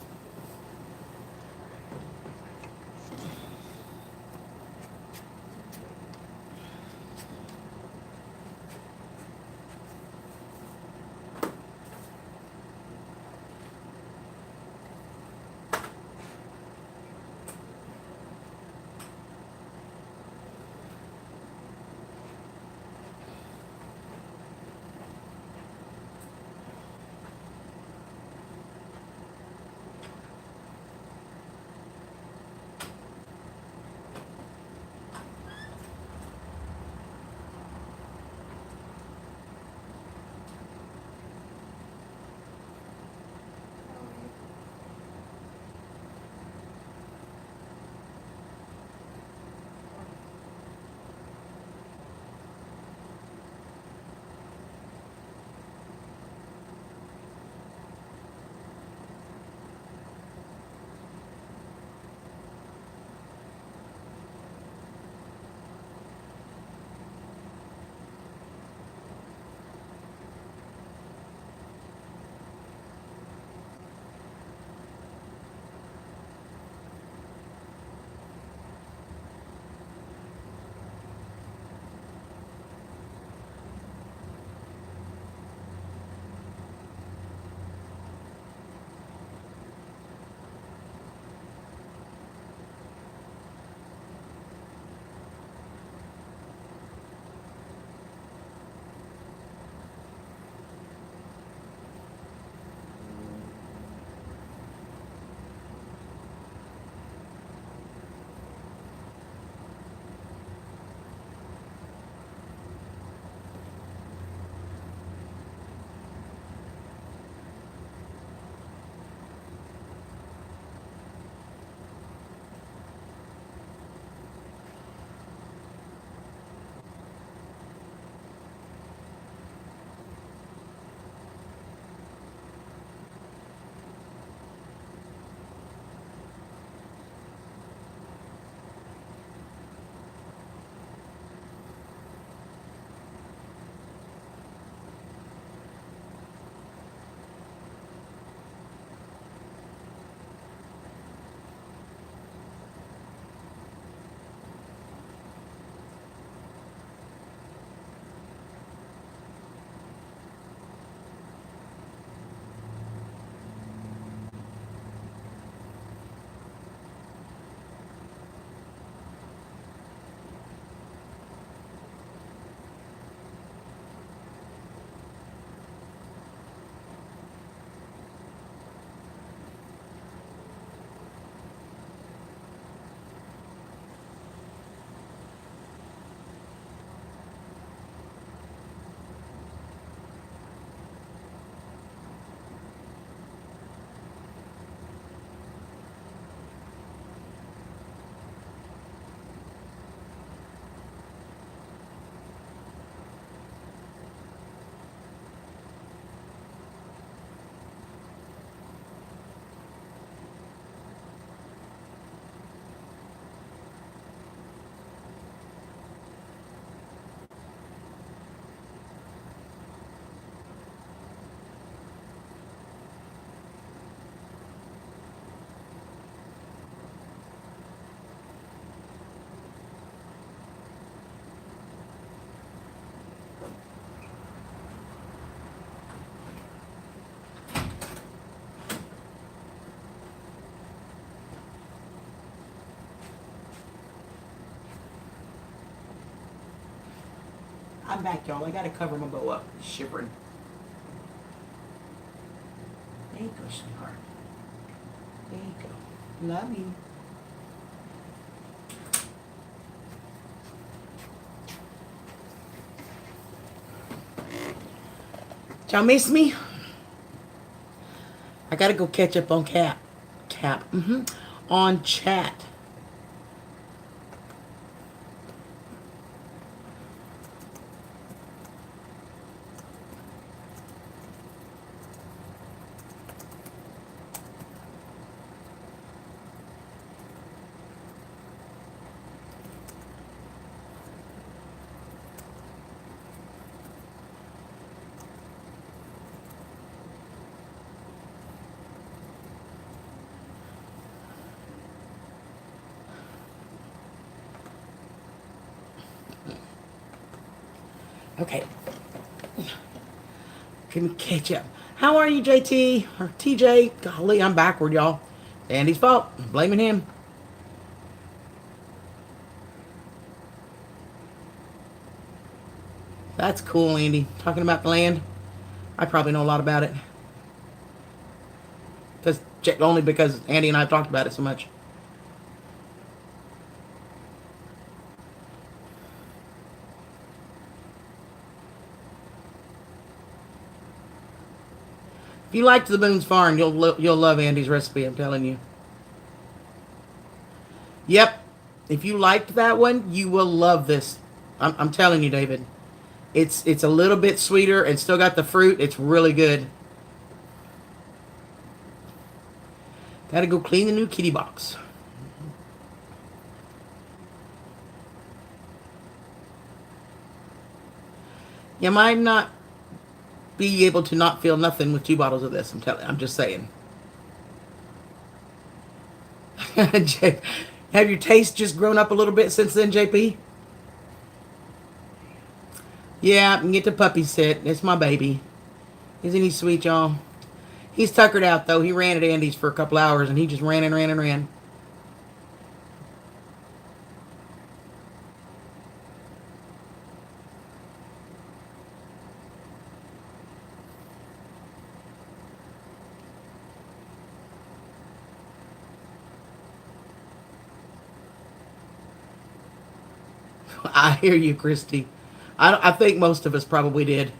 I'm back, y'all. I gotta cover my bow up. Shivering. There you go, sweetheart. There you go. Love you. Y'all miss me? I gotta go catch up on on chat. Okay. Can catch up. How are you, JT? Or TJ? Golly, I'm backward, y'all. Andy's fault. I'm blaming him. That's cool, Andy. Talking about the land. I probably know a lot about it. Only because Andy and I have talked about it so much. If you liked the Boone's Farm, you'll love Andy's recipe. I'm telling you. Yep. If you liked that one, you will love this. I'm telling you, David. It's a little bit sweeter and still got the fruit. It's really good. Gotta go clean the new kitty box. You might not be able to not feel nothing with 2 bottles of this. I'm just saying. Have your taste just grown up a little bit since then, JP? Yeah, I can get the puppy sit. It's my baby. Isn't he sweet, y'all? He's tuckered out, though. He ran at Andy's for a couple hours, and he just ran and ran and ran. I hear you, Christy. I think most of us probably did.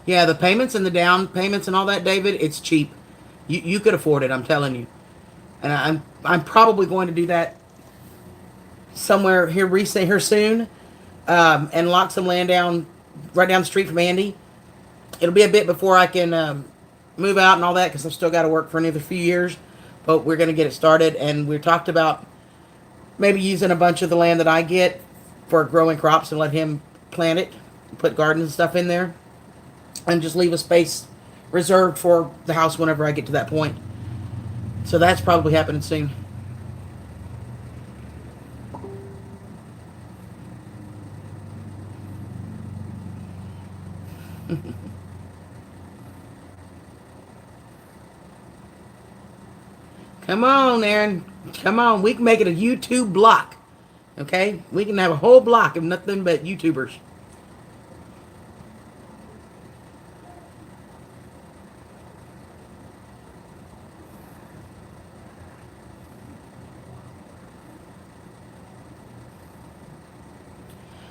Yeah, the payments and the down payments and all that, David, it's cheap. You could afford it, I'm telling you. And I'm probably going to do that somewhere here soon, and lock some land down right down the street from Andy. It'll be a bit before I can move out and all that because I've still got to work for another few years. But we're going to get it started, and we talked about maybe using a bunch of the land that I get for growing crops and let him plant it, put gardens and stuff in there, and just leave a space reserved for the house whenever I get to that point. So that's probably happening soon. Come on, Aaron. Come on. We can make it a YouTube block. Okay? We can have a whole block of nothing but YouTubers.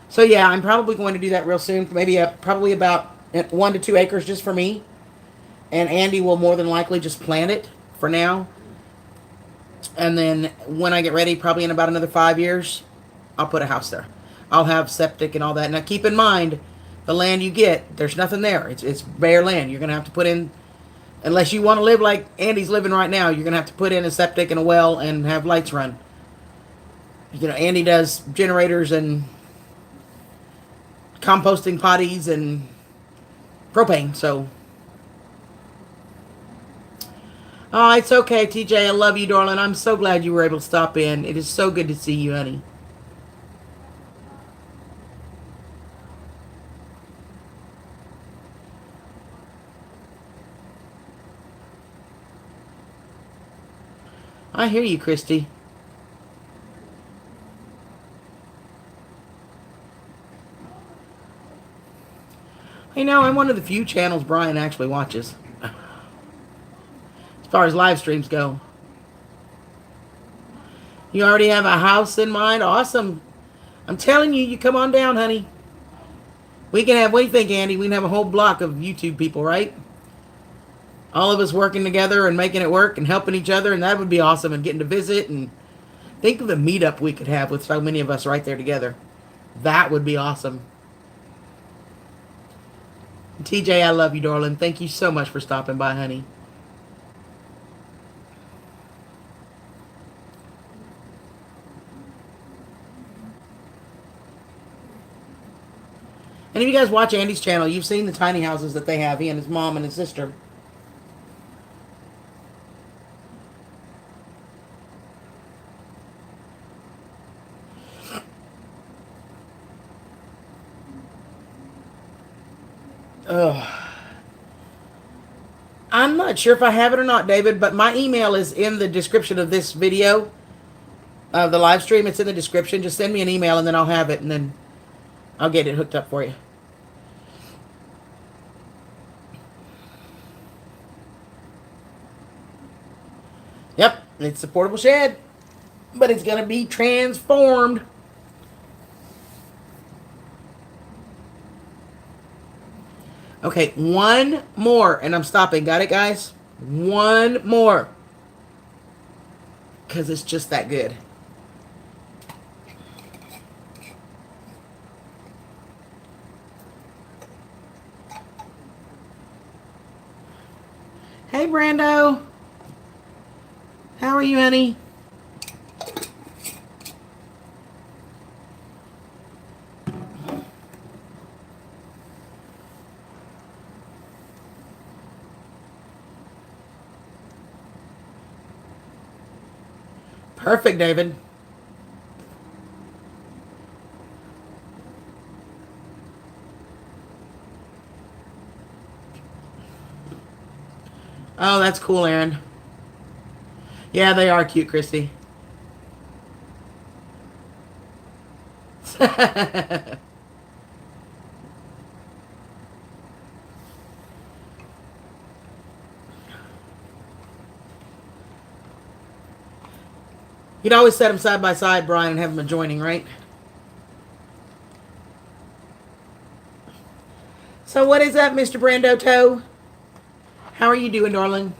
So yeah, I'm probably going to do that real soon. Maybe probably about 1 to 2 acres just for me. And Andy will more than likely just plant it for now. And then when I get ready, probably in about another 5 years, I'll put a house there. I'll have septic and all that. Now keep in mind, the land you get, there's nothing there. It's bare land. You're gonna have to put in, unless you want to live like Andy's living right now, you're gonna have to put in a septic and a well and have lights run. You know, Andy does generators and composting potties and propane. So, oh, it's okay, TJ. I love you, darling. I'm so glad you were able to stop in. It is so good to see you, honey. I hear you, Christy. You know, I'm one of the few channels Brian actually watches. As far as live streams go. You already have a house in mind? Awesome. I'm telling you, you come on down, honey. We can have, what do you think, Andy? We can have a whole block of YouTube people, right? All of us working together and making it work and helping each other, and that would be awesome, and getting to visit. And think of the meetup we could have with so many of us right there together. That would be awesome. TJ, I love you, darling. Thank you so much for stopping by, honey. And if you guys watch Andy's channel, you've seen the tiny houses that they have, he and his mom and his sister. Ugh. I'm not sure if I have it or not, David, but my email is in the description of this video, of the live stream. It's in the description. Just send me an email and then I'll have it, and then I'll get it hooked up for you. Yep, it's a portable shed, but it's going to be transformed. Okay, one more, and I'm stopping. Got it, guys? One more. Because it's just that good. Hey, Brando. How are you, honey? Perfect, David. Oh, that's cool, Aaron. Yeah, they are cute, Christy. You'd always set them side by side, Brian, and have them adjoining, right? So what is up, Mr. Brando Toe? How are you doing, darling?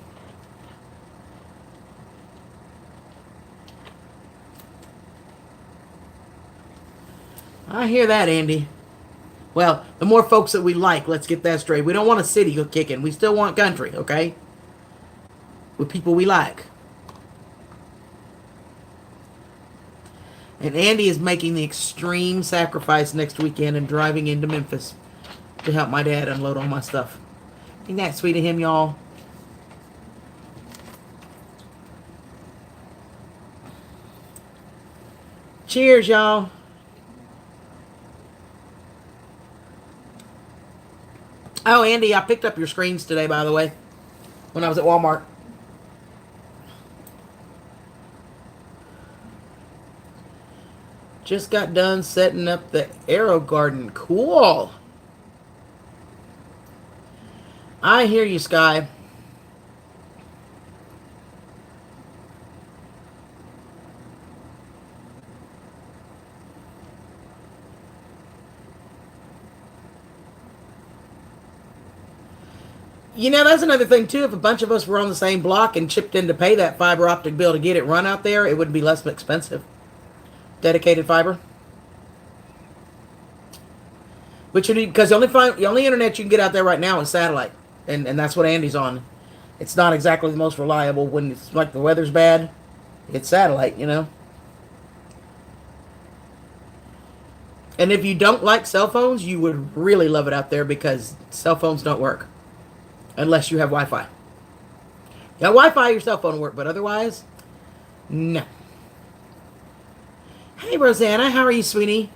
I hear that, Andy. Well, the more folks that we like, let's get that straight. We don't want a city kicking. We still want country, okay? With people we like. And Andy is making the extreme sacrifice next weekend and driving into Memphis to help my dad unload all my stuff. Ain't that sweet of him, y'all? Cheers, y'all. Oh, Andy, I picked up your screens today, by the way, when I was at Walmart. Just got done setting up the AeroGarden. Cool. I hear you, Sky. You know, that's another thing, too. If a bunch of us were on the same block and chipped in to pay that fiber optic bill to get it run out there, it would be less expensive. Dedicated fiber. Which you need, because the only internet you can get out there right now is satellite. And that's what Andy's on. It's not exactly the most reliable when it's like the weather's bad. It's satellite, you know. And if you don't like cell phones, you would really love it out there because cell phones don't work unless you have Wi-Fi. You got Wi-Fi, your cell phone will work, but otherwise, no. Hey, Rosanna, how are you, sweetie?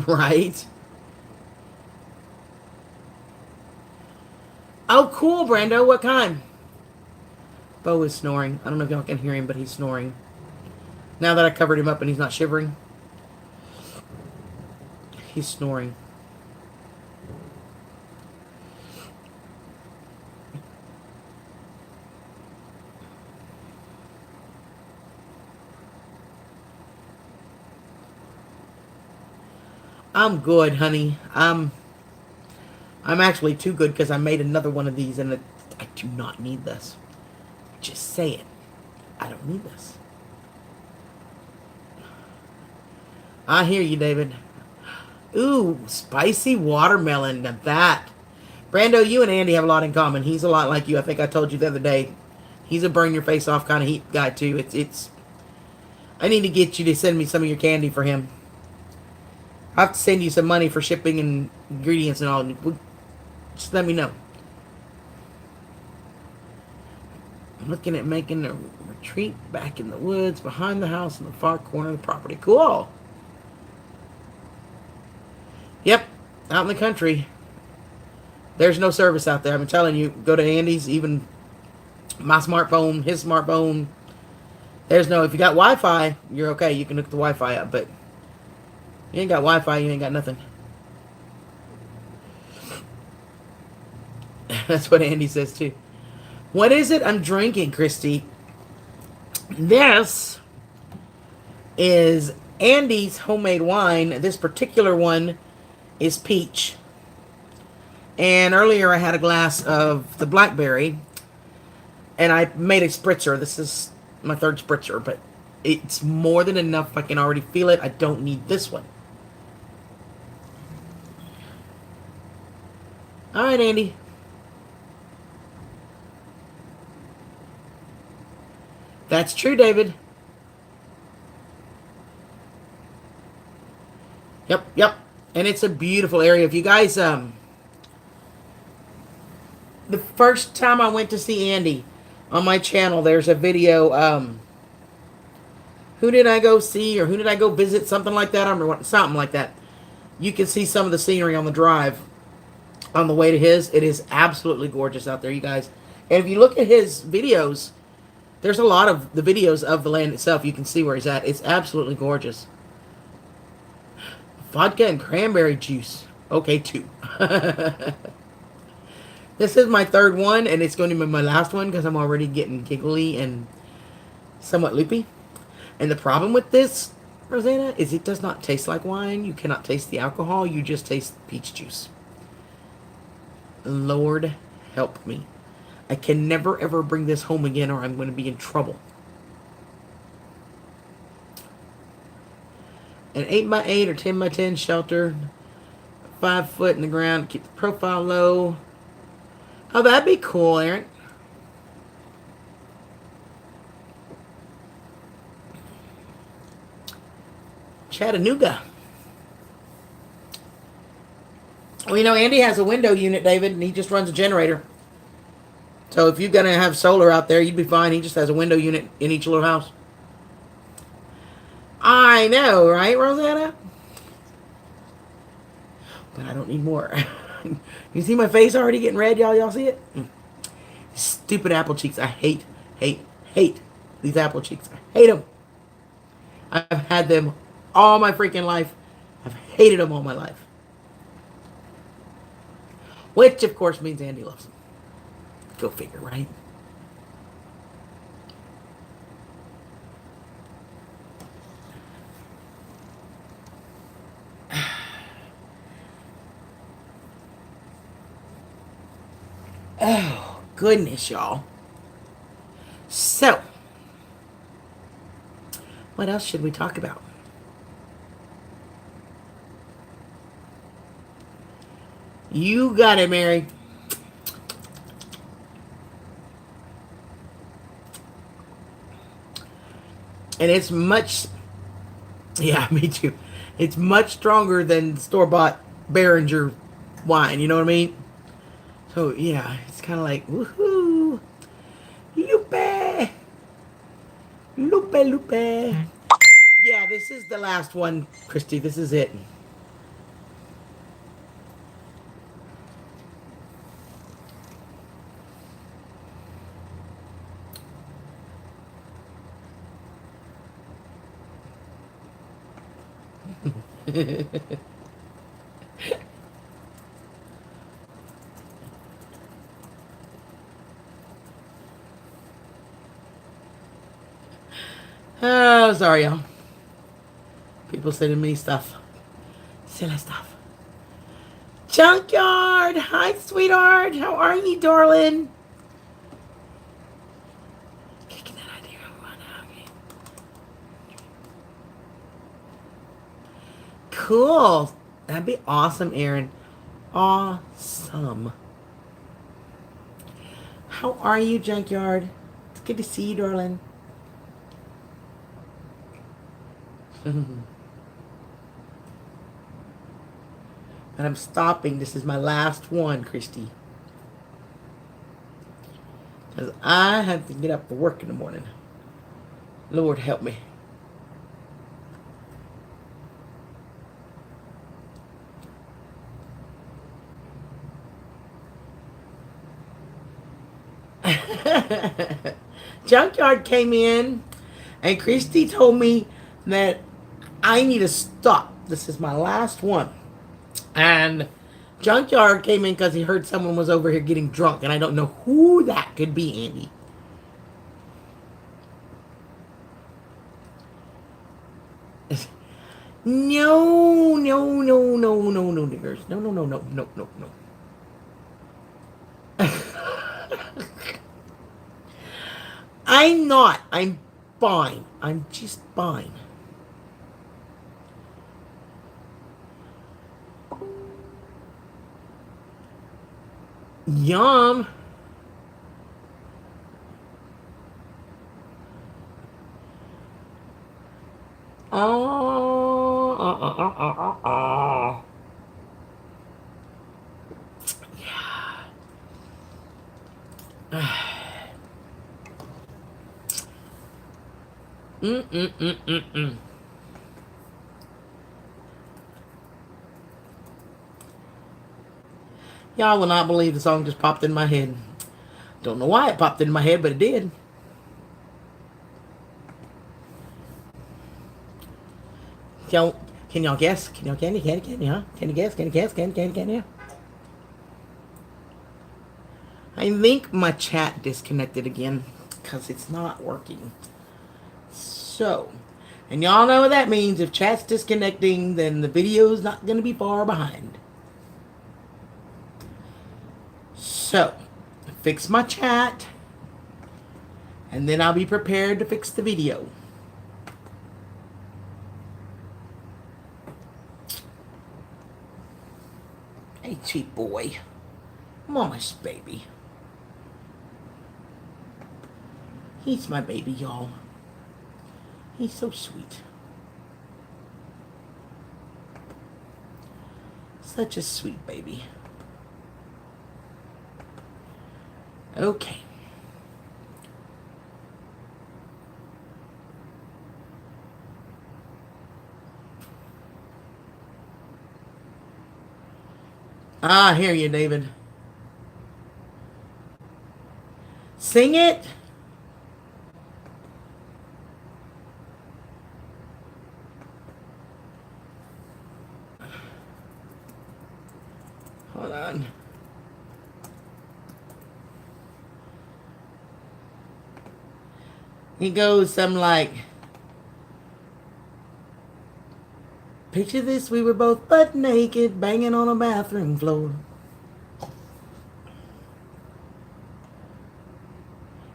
Right? Oh, cool, Brando. What kind? Bo is snoring. I don't know if y'all can hear him, but he's snoring. Now that I covered him up and he's not shivering, he's snoring. I'm good, honey. I'm actually too good because I made another one of these and I do not need this. Just say it. I don't need this. I hear you, David. Ooh, spicy watermelon. Now that. Brando, you and Andy have a lot in common. He's a lot like you. I think I told you the other day. He's a burn your face off kind of heat guy too. It's. I need to get you to send me some of your candy for him. I have to send you some money for shipping and ingredients and all. Just let me know. I'm looking at making a retreat back in the woods behind the house in the far corner of the property. Cool. Yep, out in the country. There's no service out there. I'm telling you, go to Andy's, even my smartphone, his smartphone. There's no, if you got Wi-Fi, you're okay. You can hook the Wi-Fi up, but you ain't got Wi-Fi, you ain't got nothing. That's what Andy says too. What is it I'm drinking, Christy? This is Andy's homemade wine. This particular one is peach. And earlier I had a glass of the blackberry. And I made a spritzer. This is my third spritzer, but it's more than enough. I can already feel it. I don't need this one. All right, Andy. That's true, David. Yep. And it's a beautiful area. If you guys, the first time I went to see Andy on my channel, there's a video, who did I go see or who did I go visit? Something like that. I remember what, something like that. You can see some of the scenery on the drive on the way to his. It is absolutely gorgeous out there, you guys. And if you look at his videos, there's a lot of the videos of the land itself. You can see where he's at. It's absolutely gorgeous. Vodka and cranberry juice. Okay, 2. This is my third one, and it's going to be my last one because I'm already getting giggly and somewhat loopy. And the problem with this, Rosanna, is it does not taste like wine. You cannot taste the alcohol. You just taste peach juice. Lord help me. I can never ever bring this home again or I'm going to be in trouble. An 8x8 or 10x10 shelter. 5 foot in the ground. Keep the profile low. Oh, that'd be cool, Aaron. Chattanooga. Well, you know, Andy has a window unit, David, and he just runs a generator. So if you're going to have solar out there, you'd be fine. He just has a window unit in each little house. I know, right, Rosanna? But I don't need more. You see my face already getting red, y'all? Y'all see it? Stupid apple cheeks. I hate these apple cheeks. I hate them. I've had them all my freaking life. I've hated them all my life. Which, of course, means Andy loves him. Go figure, right? Oh, goodness, y'all. So, what else should we talk about? You got it, Mary. And it's much, yeah, me too. It's much stronger than store-bought Behringer wine, you know what I mean? So, yeah, it's kind of like, woohoo, Lupe, Lupe, Lupe. Yeah, this is the last one, Christy. This is it. Oh, sorry, y'all. People sending me stuff. Silly stuff. Junkyard! Hi, sweetheart. How are you, darling? Kicking that idea around out. Cool. That'd be awesome, Aaron. Awesome. How are you, Junkyard? It's good to see you, darling. And I'm stopping. This is my last one, Christy. Because I have to get up for work in the morning. Lord help me. Junkyard came in and Christy told me that I need to stop. This is my last one. And Junkyard came in because he heard someone was over here getting drunk, and I don't know who that could be, Andy. No, no, no, no, no, no, niggers. No, no, no, no, no, no, no. I'm not. I'm fine. I'm just fine. Yum. Oh, yeah. Mm. Y'all will not believe the song just popped in my head. Don't know why it popped in my head, but it did. Y'all, can y'all guess? Can y'all can you huh? Can you guess? Can you guess? Can you? I think my chat disconnected again because it's not working. So, and y'all know what that means. If chat's disconnecting, then the video's not going to be far behind. So, fix my chat, and then I'll be prepared to fix the video. Hey, cheap boy. Mama's baby. He's my baby, y'all. He's so sweet. Such a sweet baby. Okay. I hear you, David. Sing it. Hold on. He goes something like, picture this, we were both butt naked, banging on a bathroom floor.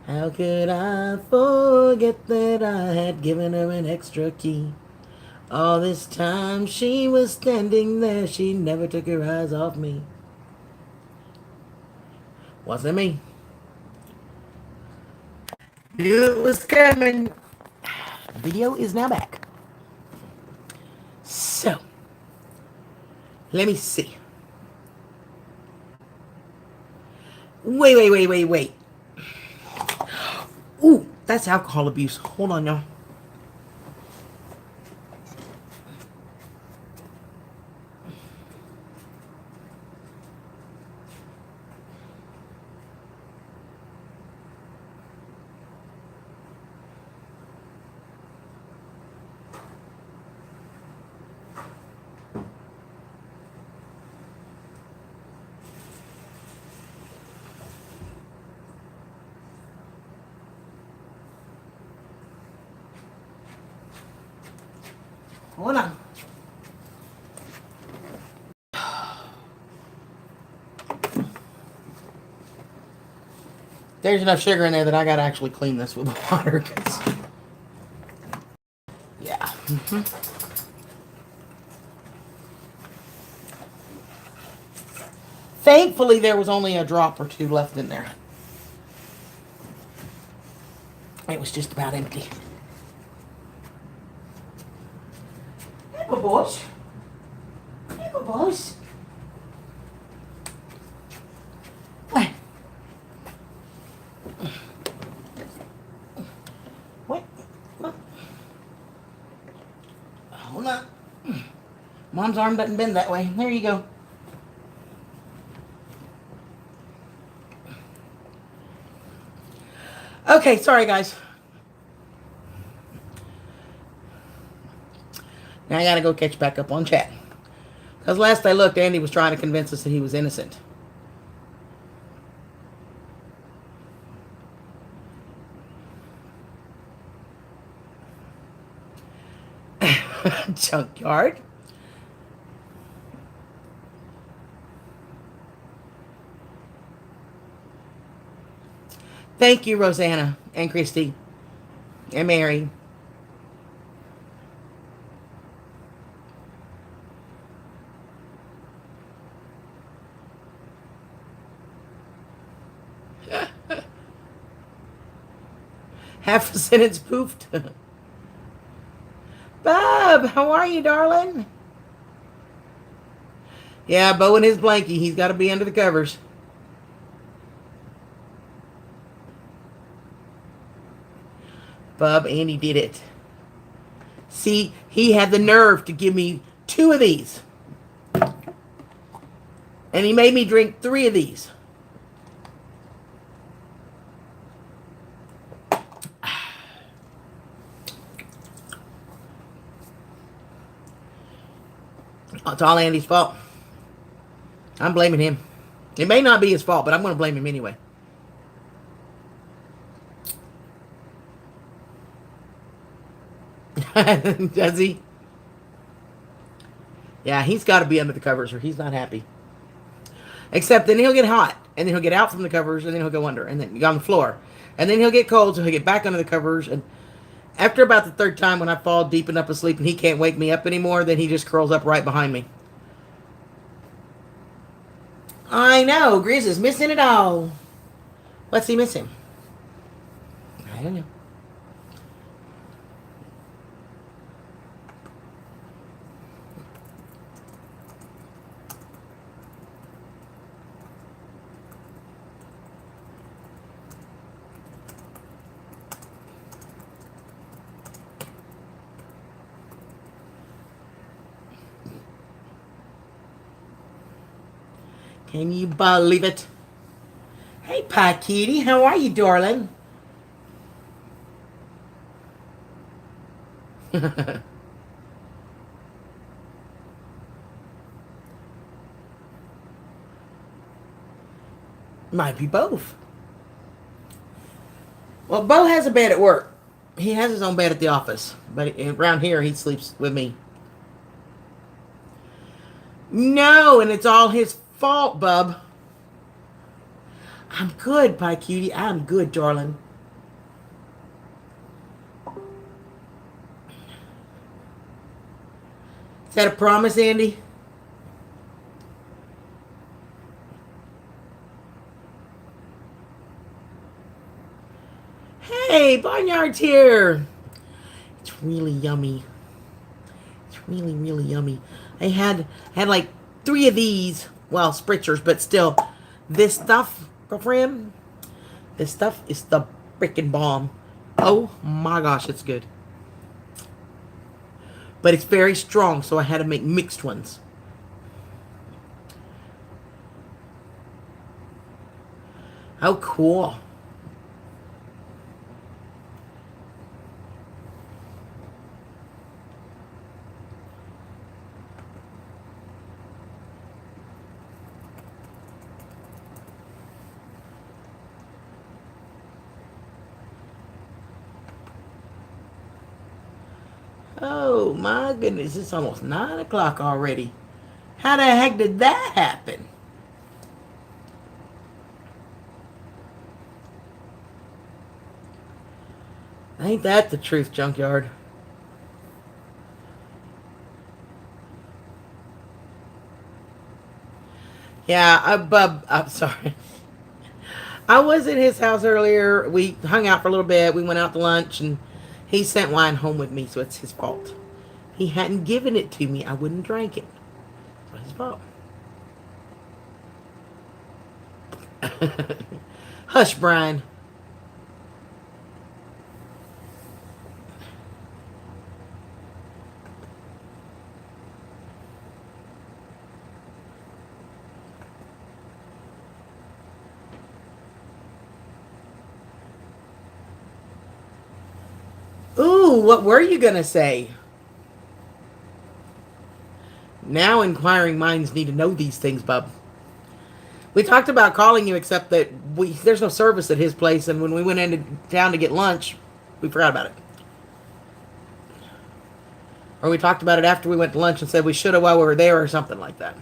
How could I forget that I had given her an extra key? All this time she was standing there, she never took her eyes off me. Wasn't me. Knew it was coming. Video is now back. So, let me see. Wait. Ooh, that's alcohol abuse. Hold on, y'all. Hold on. There's enough sugar in there that I gotta actually clean this with water. Yeah. Thankfully, there was only a drop or two left in there. It was just about empty. Hey, boys. Hey, boys. What? Hold on. Mom's arm doesn't bend that way. There you go. Okay, sorry guys. Now I gotta go catch back up on chat. Because last I looked, Andy was trying to convince us that he was innocent. Junkyard. Thank you, Rosanna and Christy and Mary. Half a sentence poofed. Bob, how are you, darling? Yeah, Bo and his blankie. He's got to be under the covers. Bub, Andy did it. See, he had the nerve to give me 2 of these. And he made me drink 3 of these. It's all Andy's fault. I'm blaming him. It may not be his fault, but I'm going to blame him anyway. Does he? Yeah, he's got to be under the covers or he's not happy. Except then he'll get hot, and then he'll get out from the covers, and then he'll go under, and then on the floor. And then he'll get cold, so he'll get back under the covers. And after about the 3rd time when I fall deep enough asleep and he can't wake me up anymore, then he just curls up right behind me. I know, Grizz is missing it all. What's he missing? I don't know. Can you believe it? Hey, Pie Kitty, how are you, darling? Might be both. Well, Bo has a bed at work. He has his own bed at the office, but around here he sleeps with me. No, and it's all his fault, bub. I'm good, Pie Cutie. I'm good, darling. Is that a promise, Andy? Hey, Barnyard's here. It's really yummy. It's really, really yummy. I had like 3 of these. Well, spritzers, but still. This stuff, girlfriend, this stuff is the freaking bomb. Oh my gosh, it's good. But it's very strong, so I had to make mixed ones. Oh, cool. Oh my goodness, it's almost 9 o'clock already. How the heck did that happen? Ain't that the truth, Junkyard? Yeah, Bub, I'm sorry. I was at his house earlier. We hung out for a little bit. We went out to lunch, and he sent wine home with me, so it's his fault. He hadn't given it to me. I wouldn't drink it. It's his fault. Hush, Brian. Ooh, what were you going to say? Now inquiring minds need to know these things, bub. We talked about calling you, except that there's no service at his place, and when we went into town to get lunch, we forgot about it. Or we talked about it after we went to lunch and said we should have while we were there or something like that.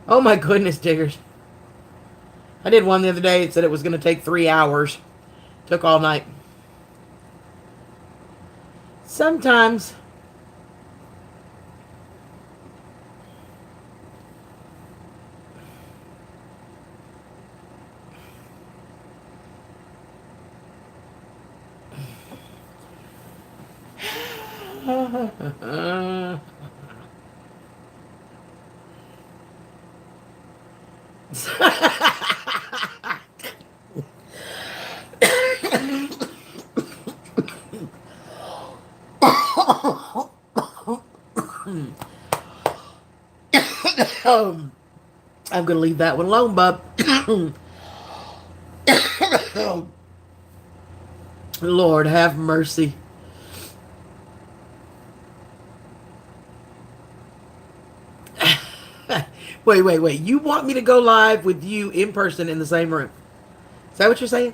Oh my goodness, Diggers. I did one the other day. It said it was going to take 3 hours. Took all night. Sometimes. I'm going to leave that one alone, bub. Lord have mercy. Wait. You want me to go live with you in person in the same room? Is that what you're saying?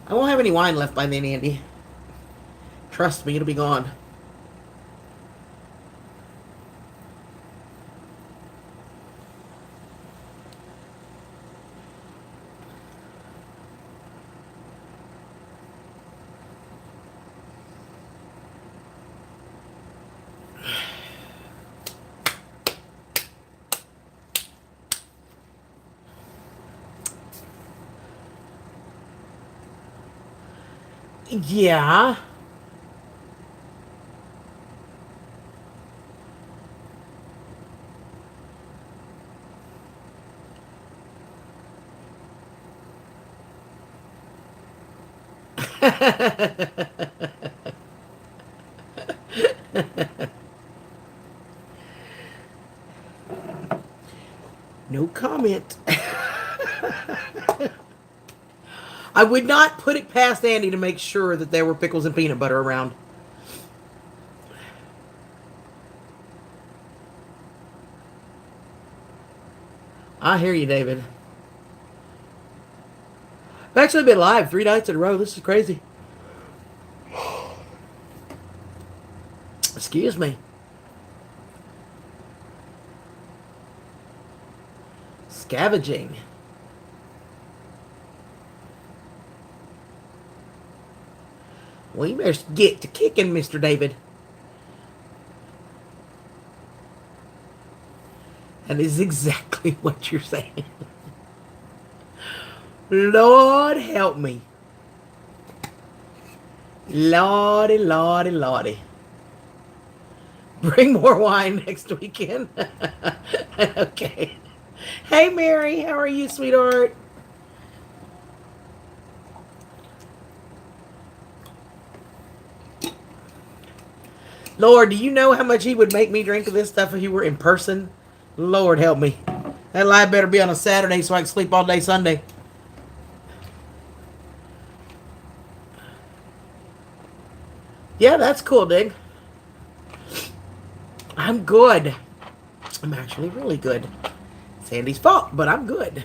I won't have any wine left by then, Andy. Trust me, it'll be gone. Yeah. No comment. I would not put it past Andy to make sure that there were pickles and peanut butter around. I hear you, David. I've actually been live 3 nights in a row. This is crazy. Excuse me. Scavenging. We must get to kicking, Mr. David. That is exactly what you're saying. Lord help me. Lordy, lordy, lordy. Bring more wine next weekend. Okay. Hey, Mary. How are you, sweetheart? Lord, do you know how much he would make me drink of this stuff if he were in person? Lord help me. That live better be on a Saturday so I can sleep all day Sunday. Yeah, that's cool, Dig. I'm good. I'm actually really good. It's Andy's fault, but I'm good.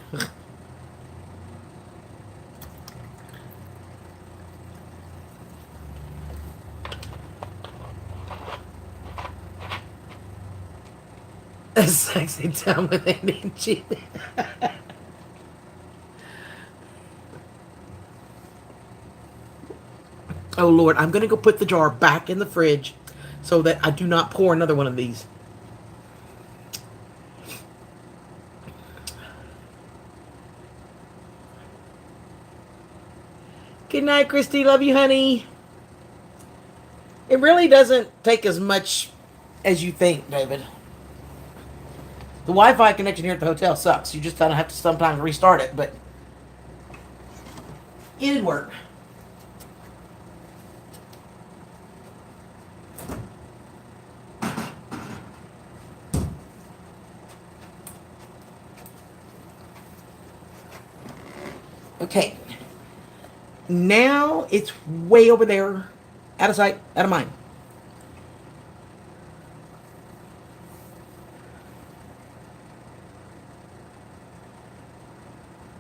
A sexy time with Andy and G. Oh, Lord, I'm going to go put the jar back in the fridge so that I do not pour another one of these. Good night, Christy. Love you, honey. It really doesn't take as much as you think, David. The Wi-Fi connection here at the hotel sucks. You just kind of have to sometimes restart it, but it'd work. Okay. Now it's way over there. Out of sight, out of mind.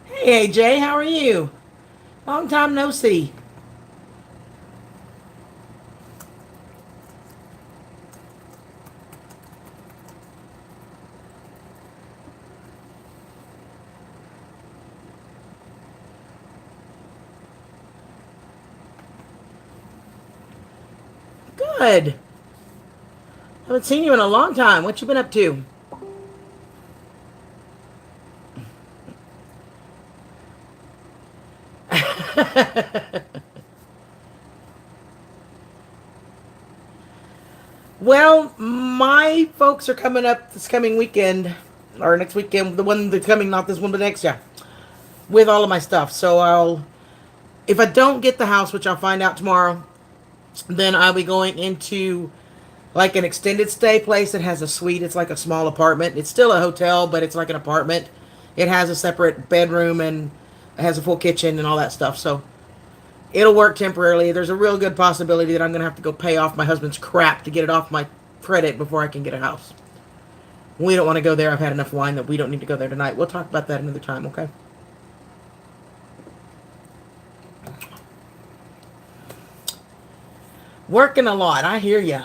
Hey, AJ, how are you? Long time no see. Good. Haven't seen you in a long time. What you been up to? Well, my folks are coming up this coming weekend, or next weekend, the one that's coming, not this one, but next, yeah, with all of my stuff. So if I don't get the house, which I'll find out tomorrow, then I'll be going into like an extended stay place that has a suite. It's like a small apartment. It's still a hotel, but it's like an apartment. It has a separate bedroom and it has a full kitchen and all that stuff. So it'll work temporarily. There's a real good possibility that I'm going to have to go pay off my husband's crap to get it off my credit before I can get a house. We don't want to go there. I've had enough wine that we don't need to go there tonight. We'll talk about that another time, okay? Working a lot. I hear ya.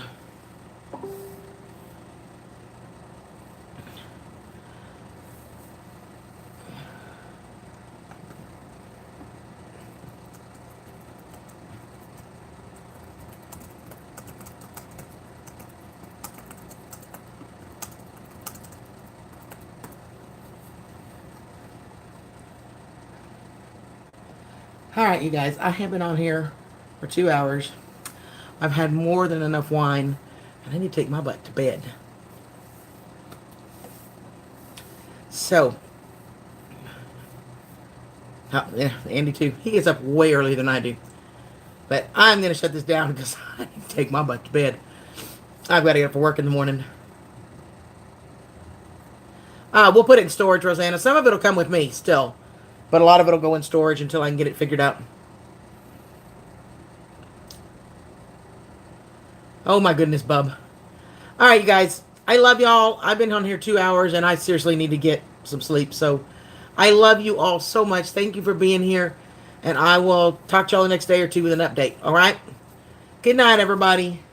All right, you guys. I have been on here for 2 hours. I've had more than enough wine, and I need to take my butt to bed. So, yeah, Andy too. He gets up way earlier than I do. But I'm going to shut this down because I need to take my butt to bed. I've got to get up for work in the morning. We'll put it in storage, Rosanna. Some of it will come with me still. But a lot of it will go in storage until I can get it figured out. Oh my goodness, bub. All right, you guys. I love y'all. I've been on here 2 hours and I seriously need to get some sleep. So I love you all so much. Thank you for being here. And I will talk to y'all the next day or two with an update. All right? Good night, everybody.